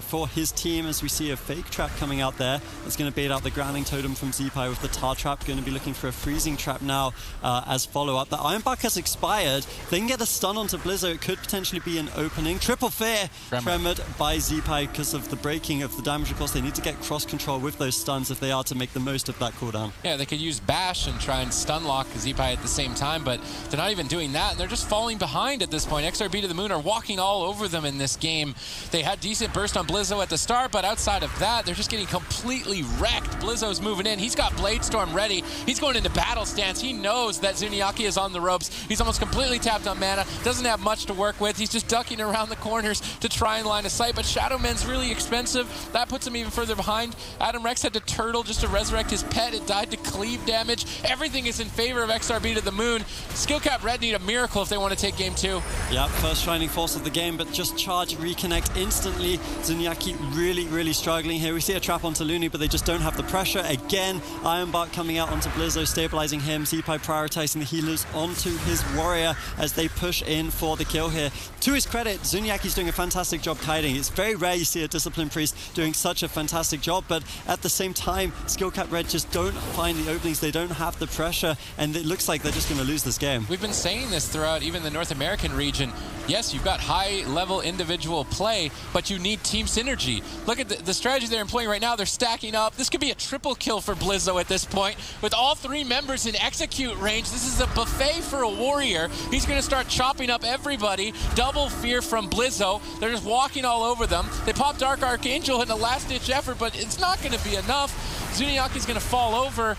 for his team, as we see a fake trap coming out there. That's going to bait out the Grounding Totem from Zeepai with the Tar Trap. Going to be looking for a freezing trap now as follow-up. The Ironbark has expired. They can get a stun onto Blizzo. It could potentially be an opening. Triple Fear tremored by Zeepai because of the breaking of the damage. Of course, they need to get cross-control with those stuns if they are to make the most of that cooldown. Yeah, they could use Bash and try and stun lock Zeepai at the same time, but they're not even doing that, and they're just falling behind at this point. XRB to the Moon are walking all over them in this game. They had decent burst on Blizzo at the start, but outside of that, they're just getting completely wrecked. Blizzo's moving in. He's got Blade Storm ready. He's going into battle stance. He knows that Zuniaki is on the ropes. He's almost completely tapped on mana. Doesn't have much to work with. He's just ducking around the corners to try and line a sight, but Shadowman's really expensive. That puts him even further behind. Adam Rex had to turtle just to resurrect his pet. It died to cleave damage. Everything is in favor of XRB to the Moon. Skill Cap Red need a miracle if they want to take game 2. Yeah, first Shining Force of the game, but just charge, reconnect instantly. Zuniaki really struggling here. We see a trap onto Looney, but they just don't have the pressure. Again, Ironbark coming out onto Blizzo, stabilizing him. Zeepai prioritizing the healers onto his warrior as they push in for the kill here. To his credit, Zuniaki's doing a fantastic job kiting. It's very rare you see a Discipline Priest doing such a fantastic job, but at the same time, Skill Cap Red just don't find the openings. They don't have the pressure, and it looks like they're just going to lose this game. We've been saying this throughout even the North American region. Yes, you've got high-level individual play, but you need team synergy. Look at the strategy they're employing right now. They're stacking up. This could be a triple kill for Blizzo at this point. With all 3 members in execute range, this is a buffet for a warrior. He's going to start chopping up everybody. Double fear from Blizzo. They're just walking all over them. They pop Dark Archangel in a last-ditch effort, but it's not going to be enough. Zuniaki's going to fall over.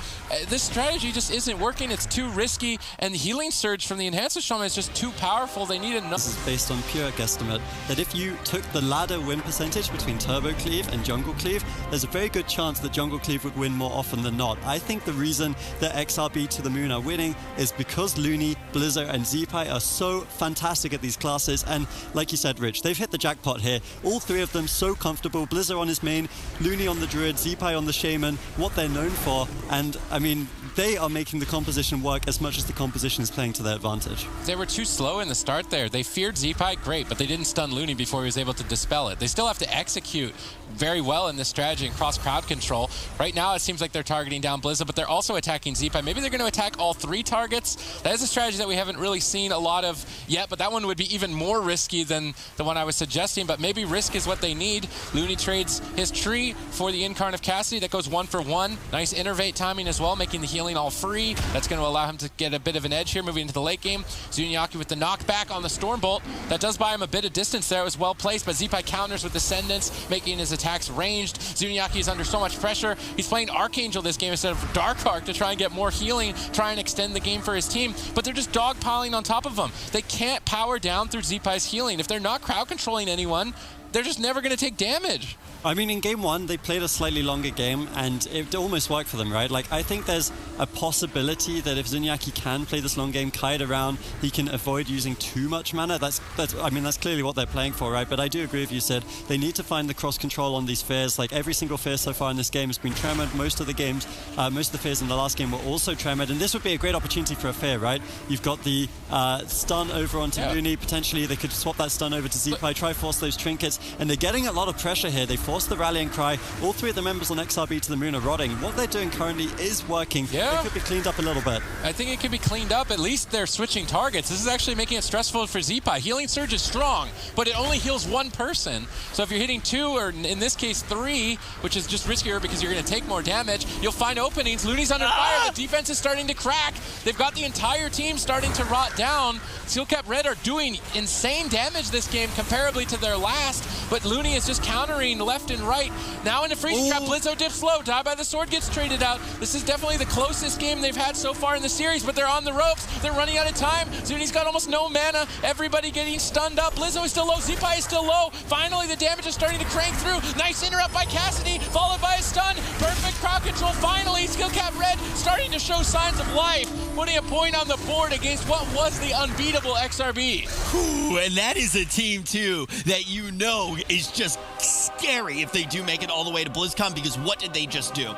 This strategy just isn't working. It's too risky, and the Healing Surge from the Enhancement Shaman is just too powerful. They need enough. This is based on pure guesstimate that if you took the ladder win percentage between Turbo Cleave and Jungle Cleave, there's a very good chance that Jungle Cleave would win more often than not. I think the reason that XRB to the Moon are winning is because Looney, Blizzo, and Zeepai are so fantastic at these classes, and like you said, Rich, they've hit the jackpot here. All 3 of them so comfortable. Blizzo on his main, Looney on the Druid, Zeepai on the Shaman, what they're known for, and I mean, they are making the composition work as much as the composition is playing to their advantage. They were too slow in the start there. They feared Zeepai, great, but they didn't stun Looney before he was able to dispel it. They still have to execute very well in this strategy and cross crowd control. Right now, it seems like they're targeting down Blizzo, but they're also attacking Zeepai. Maybe they're going to attack all 3 targets. That is a strategy that we haven't really seen a lot of yet, but that one would be even more risky than the one I was suggesting, but maybe risk is what they need. Looney trades his tree for the Incarn of Cassidy. That goes 1 for 1. Nice innervate timing as well, making the healing all free. That's going to allow him to get a bit of an edge here moving into the late game. Zuniaki with the knockback on the Stormbolt. That does buy him a bit of distance there. It was well placed, but Zeepai counters with Ascendance, making his attacks ranged. Zuniaki is under so much pressure. He's playing Archangel this game instead of Dark Arc to try and get more healing, try and extend the game for his team, but they're just dogpiling on top of him. They can't power down through Zeepai's healing. If they're not crowd controlling anyone, they're just never going to take damage. I mean, in game 1, they played a slightly longer game, and it almost worked for them, right? Like, I think there's a possibility that if Zuniaki can play this long game, kite around, he can avoid using too much mana. That's clearly what they're playing for, right? But I do agree with you, Sid. They need to find the cross control on these fears. Like, every single fear so far in this game has been tremored. Most of the fears in the last game were also tremored, and this would be a great opportunity for a fear, right? You've got the stun over onto Looney. Potentially, they could swap that stun over to Zeepai, try force those trinkets, and they're getting a lot of pressure here. They force the rallying cry. All 3 of the members on XRB to the Moon are rotting. What they're doing currently is working. Yeah. It could be cleaned up a little bit. I think it could be cleaned up. At least they're switching targets. This is actually making it stressful for Zeepai. Healing Surge is strong, but it only heals 1 person. So if you're hitting 2, or in this case 3, which is just riskier because you're going to take more damage, you'll find openings. Looney's under fire. The defense is starting to crack. They've got the entire team starting to rot down. Skill Cap Red are doing insane damage this game comparably to their last. but Looney is just countering left and right. Now in the freezing trap, Blizzo dips low. Die by the sword gets traded out. This is definitely the closest game they've had so far in the series, but they're on the ropes. They're running out of time. Zuni's got almost no mana. Everybody getting stunned up. Blizzo is still low. Zeepai is still low. Finally, the damage is starting to crank through. Nice interrupt by Cassidy, followed by a stun. Perfect crowd control. Finally, Skill Cap Red starting to show signs of life, putting a point on the board against what was the unbeatable XRB. Ooh, and that is a team, too, that you know is just scary if they do make it all the way to BlizzCon, because what did they just do?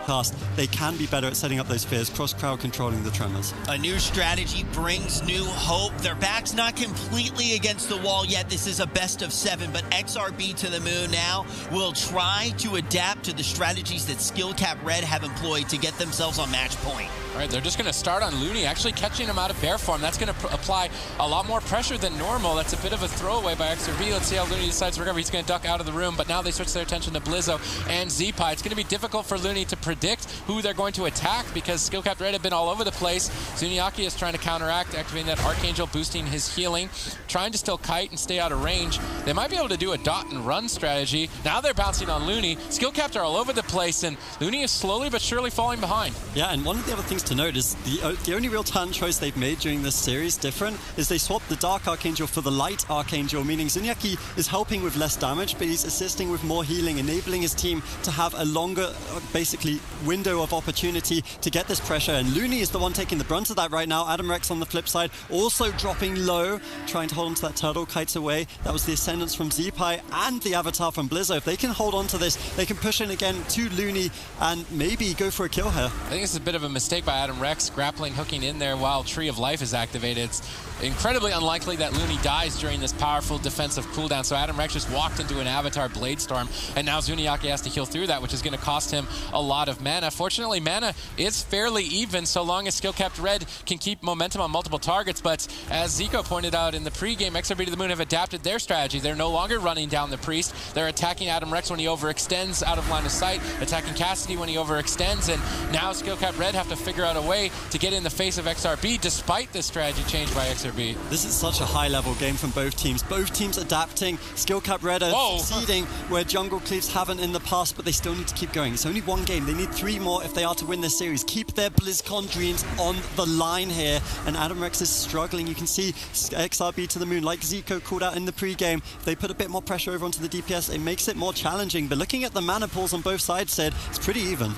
They can be better at setting up those fears, cross-crowd controlling the tremors. A new strategy brings new hope. Their back's not completely against the wall yet. This is a best of 7, but XRB to the moon now will try to adapt to the strategies that Skill Cap Red have employed to get themselves on match point. All right, they're just going to start on Looney, actually catching him out of bear form. That's going to apply a lot more pressure than normal. That's a bit of a throwaway by XRB. Let's see how Looney decides to recover. He's going to duck out of the room, but now they switch their attention to Blizzo and Zeepai. It's going to be difficult for Looney to predict who they're going to attack because Skill Cap Red have been all over the place. Zuniaki is trying to counteract, activating that Archangel, boosting his healing, trying to still kite and stay out of range. They might be able to do a dot and run strategy. Now they're bouncing on Looney. Skill Caps are all over the place, and Looney is slowly but surely falling behind. Yeah, and one of the other things to note is the only real turn choice they've made during this series different is they swapped the Dark Archangel for the Light Archangel, meaning Zuniaki is helping with less damage, but he's assisting with more healing, enabling his team to have a longer, basically, window of opportunity to get this pressure. And Looney is the one taking the brunt of that right now. Adam Rex on the flip side, also dropping low, trying to hold on to that turtle, kites away. That was the Ascendance from Zeepai and the Avatar from Blizzo. If they can hold on to this, they can push in again to Looney and maybe go for a kill here. I think this is a bit of a mistake by Adam Rex, grappling, hooking in there while Tree of Life is activated. It's incredibly unlikely that Looney dies during this powerful defensive cooldown, so Adam Rex just walked into an Avatar Blade Storm, and now Zuniaki has to heal through that, which is going to cost him a lot of mana. Fortunately, mana is fairly even so long as Skill Capped Red can keep momentum on multiple targets, but as Zico pointed out in the pregame, XRB to the Moon have adapted their strategy. They're no longer running down the Priest. They're attacking Adam Rex when he overextends out of line of sight, attacking Cassidy when he overextends, and now Skill Capped Red have to figure out a way to get in the face of XRB despite this strategy change by XRB. This is such a high-level game from both teams. Both teams adapting. Skill Cap Red are succeeding where Jungle Cleaves haven't in the past, but they still need to keep going. It's only one game. They need 3 more if they are to win this series. Keep their BlizzCon dreams on the line here. And Adam Rex is struggling. You can see XRB to the Moon, like Zico called out in the pre-game. If they put a bit more pressure over onto the DPS, it makes it more challenging. But looking at the mana pools on both sides, Sid, it's pretty even.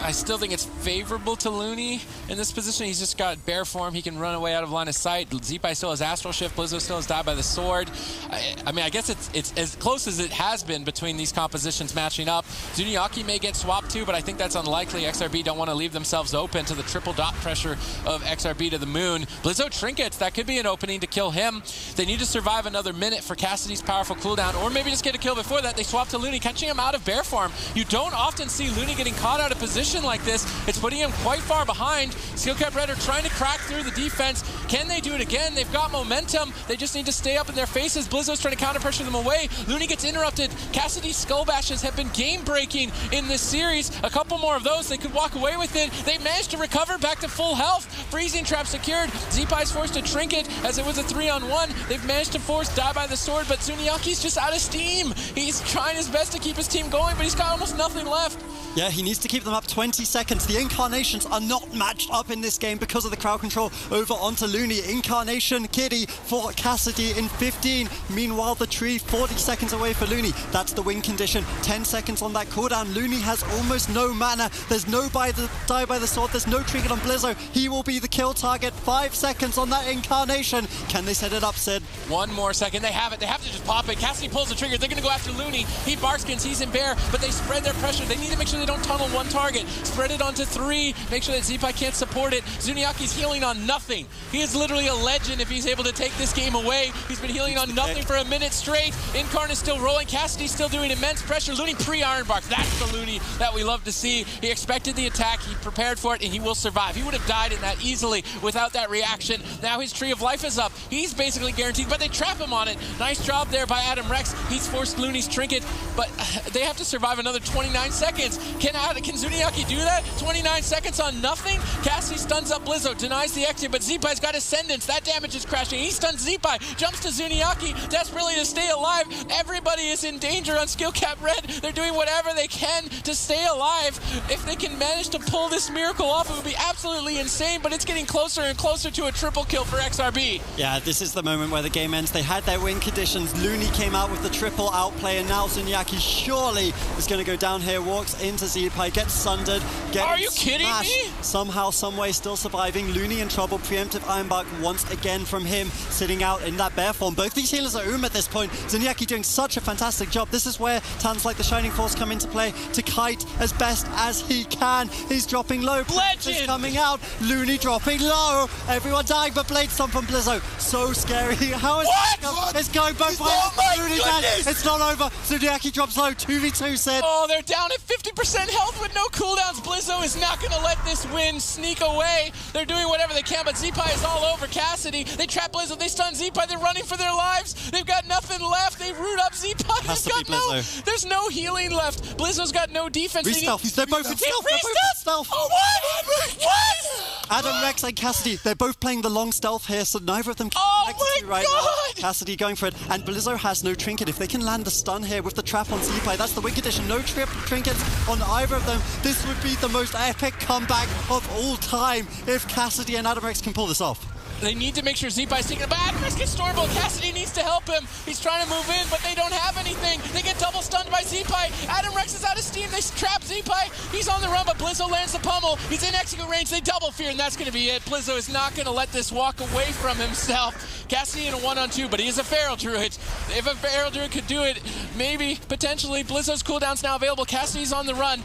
I still think it's favorable to Looney in this position. He's just got bear form. He can run away out of line of sight. Zeepai still has Astral Shift. Blizzo still has Die by the Sword. I mean, I guess it's as close as it has been between these compositions matching up. Zuniaki may get swapped too, but I think that's unlikely. XRB don't want to leave themselves open to the triple dot pressure of XRB to the Moon. Blizzo Trinkets, that could be an opening to kill him. They need to survive another minute for Cassidy's powerful cooldown, or maybe just get a kill before that. They swap to Looney, catching him out of bear form. You don't often see Looney getting caught out of position like this. It's putting him quite far behind. Skill Cap Red are trying to crack through the defense. Can they do it again? They've got momentum. They just need to stay up in their faces. Blizzo's trying to counter pressure them away. Looney gets interrupted. Cassidy's skull bashes have been game-breaking in this series. A couple more of those, they could walk away with it. They managed to recover back to full health. Freezing trap secured. Zeepai's forced to trinket as it was a 3-on-1. They've managed to force Die by the Sword, but Zuniaki's just out of steam. He's trying his best to keep his team going, but he's got almost nothing left. Yeah, he needs to keep them up 20 seconds. The Incarnations are not matched up in this game because of the crowd control over onto Looney. Incarnation Kitty for Cassidy in 15. Meanwhile, the tree 40 seconds away for Looney. That's the win condition. 10 seconds on that cooldown. Looney has almost no mana. There's no Die by the Sword. There's no trinket on Blizzo. He will be the kill target. 5 seconds on that Incarnation. Can they set it up, Sid? 1 more second. They have it. They have to just pop it. Cassidy pulls the trigger. They're going to go after Looney. He barskins. He's in bear, but they spread their pressure. They need to make sure they don't tunnel one target. Spread it onto 3. Make sure that Zeepai can't support it. Zuniaki's healing on nothing. He is literally a legend if he's able to take this game away. He's been healing on nothing for a minute straight. Incarn is still rolling. Cassidy's still doing immense pressure. Looney pre-Iron Bark. That's the Looney that we love to see. He expected the attack. He prepared for it, and he will survive. He would have died in that easily without that reaction. Now his Tree of Life is up. He's basically guaranteed, but they trap him on it. Nice job there by Adam Rex. He's forced Looney's trinket, but they have to survive another 29 seconds. Can Zuniaki do that? 29 seconds on nothing. Cassidy stuns up Blizzo, denies the exit, but Zeepai's got Ascendance. That damage is crashing. He stuns Zeepai, jumps to Zuniaki, desperately to stay alive. Everybody is in danger on Skill Cap Red. They're doing whatever they can to stay alive. If they can manage to pull this miracle off, it would be absolutely insane, but it's getting closer and closer to a triple kill for XRB. Yeah, this is the moment where the game ends. They had their win conditions. Looney came out with the triple outplay, and now Zuniaki surely is going to go down here, walks into Zeepai, gets sundered, gets Are you kidding me? Somehow, someway, still surviving. Looney in trouble. Preemptive Ironbark once again from him, sitting out in that bear form. Both these healers are at this point. Zuniaki doing such a fantastic job. This is where talents like the Shining Force come into play to kite as best as he can. He's dropping low. Legend! Is coming out. Looney dropping low. Everyone dying, but Blade Stomp from Blizzo. So scary. How is What? It's going both ways. Oh my Looney goodness! down. It's not over. Zuniaki drops low. 2v2 Sid. Oh, they're down at 50% health with no cooldowns. Blizzo is not going to let this win sneak away. They're doing whatever they can, but Zeepai is all over Cassidy. They trap Blizzo. They stun Zeepai. They're running for their lives. They've got nothing left. They root up Zeepai. There's no healing left. Blizzo's got no defense. They're both in stealth. They're both in stealth. Oh, what? Adam Rex and Cassidy, they're both playing the long stealth here, so neither of them can connect to right now. Cassidy going for it, and Blizzo has no trinket. If they can land the stun here with the trap on Zeepai, that's the win condition. No trinkets on either of them. This would be the most epic comeback of all time if Cassidy and Adam Rex can pull this off. They need to make sure Zeepai's taking it, but Adam Rex gets Stormbolt. Cassidy needs to help him. He's trying to move in, but they don't have anything. They get double stunned by Zeepai. Adam Rex is out of steam. They trap Zeepai. He's on the run, but Blizzo lands the pummel. He's in execute range. They double fear, and that's going to be it. Blizzo is not going to let this walk away from himself. Cassidy in a 1-on-2, but he is a Feral Druid. If a Feral Druid could do it, maybe, potentially, Blizzo's cooldown's now available. Cassidy's on the run.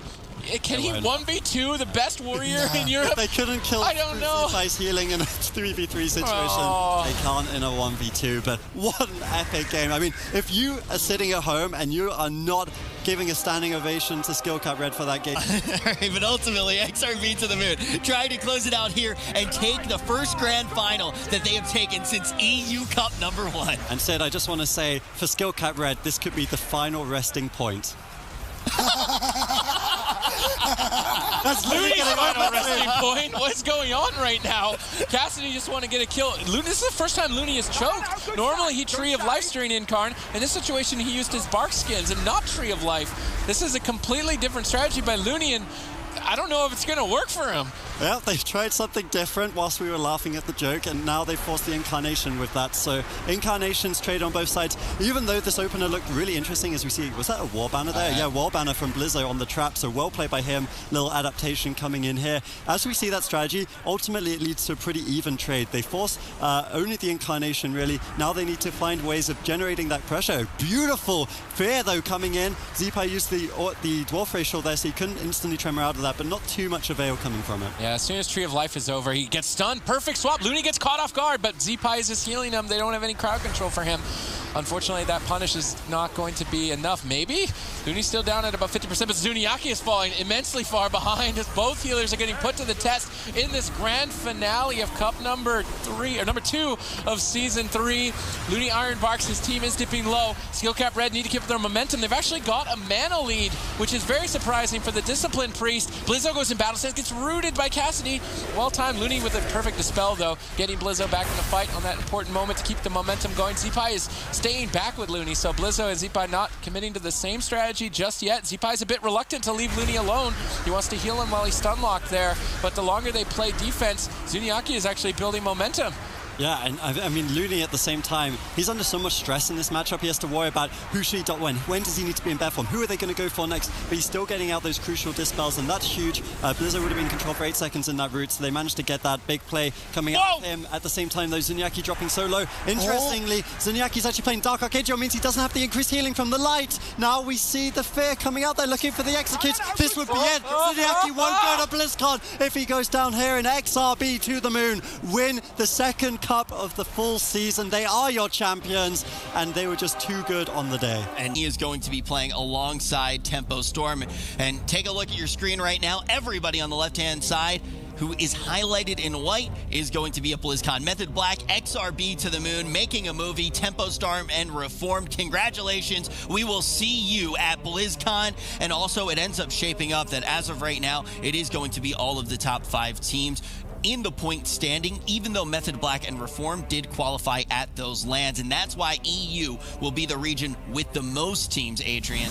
Can he 1v2 the best warrior in Europe? They couldn't kill Zeepai's healing in a 3v3 situation. They can't in a 1v2, but what an epic game. I mean, if you are sitting at home and you are not giving a standing ovation to Skill Cap Red for that game. But ultimately, XRB to the moon, trying to close it out here and take the first grand final that they have taken since EU Cup #1. And Sid, I just want to say, for Skill Cap Red, this could be the final resting point. That's Looney's final resting point. What's going on right now? Cassidy just want to get a kill. This is the first time Looney is choked. Normally he Tree of Life during Incarn. In this situation he used his Bark Skins and not Tree of Life. This is a completely different strategy by Looney, and I don't know if it's going to work for him. Yeah, they've tried something different whilst we were laughing at the joke, and now they forced the Incarnation with that. So Incarnations trade on both sides. Even though this opener looked really interesting, as we see, was that a War Banner there? Yeah, War Banner from Blizzo on the trap, so well played by him. Little adaptation coming in here. As we see that strategy, ultimately it leads to a pretty even trade. They force only the Incarnation, really. Now they need to find ways of generating that pressure. Beautiful Fear, though, coming in. Zeepai used the Dwarf Racial there, so he couldn't instantly tremor out of that, but not too much avail coming from it. Yeah, as soon as Tree of Life is over, he gets stunned. Perfect swap. Looney gets caught off guard, but Zeepai is just healing him. They don't have any crowd control for him. Unfortunately, that punish is not going to be enough. Maybe? Looney's still down at about 50%, but Zuniaki is falling immensely far behind as both healers are getting put to the test in this grand finale of Cup number 2 of Season 3. Looney Ironbarks, his team is dipping low. Skill Cap Red need to keep their momentum. They've actually got a mana lead, which is very surprising for the Discipline Priest. Blizzo goes in battle stance, gets rooted by Cassidy. Well-timed. Looney with a perfect dispel, though, getting Blizzo back in the fight on that important moment to keep the momentum going. Zeepai is staying back with Looney, so Blizzo and Zeepai not committing to the same strategy just yet. Zeepai's a bit reluctant to leave Looney alone. He wants to heal him while he's stun locked there, but the longer they play defense, Zuniaki is actually building momentum. Yeah, and I mean, Looney at the same time, he's under so much stress in this matchup. He has to worry about who should he dot when does he need to be in bear form, who are they going to go for next, but he's still getting out those crucial dispels, and that's huge. Blizzo would have been in control for 8 seconds in that route, so they managed to get that big play coming out of him. At the same time, though, Zuniaki dropping so low. Interestingly, Zuniaki's actually playing Dark Arcadio, means he doesn't have the increased healing from the light. Now we see the Fear coming out there looking for the executes. This would be it. Zuniaki won't go to BlizzCon if he goes down here, and XRB to the moon win the second cup of the full season. They are your champions, and they were just too good on the day. And he is going to be playing alongside Tempo Storm. And take a look at your screen right now. Everybody on the left-hand side, who is highlighted in white, is going to be at BlizzCon. Method Black, XRB to the moon, making a movie, Tempo Storm, and Reformed. Congratulations. We will see you at BlizzCon. And also, it ends up shaping up that as of right now, it is going to be all of the top 5 teams in the point standing, even though Method Black and Reform did qualify at those lands. And that's why EU will be the region with the most teams, Adrian.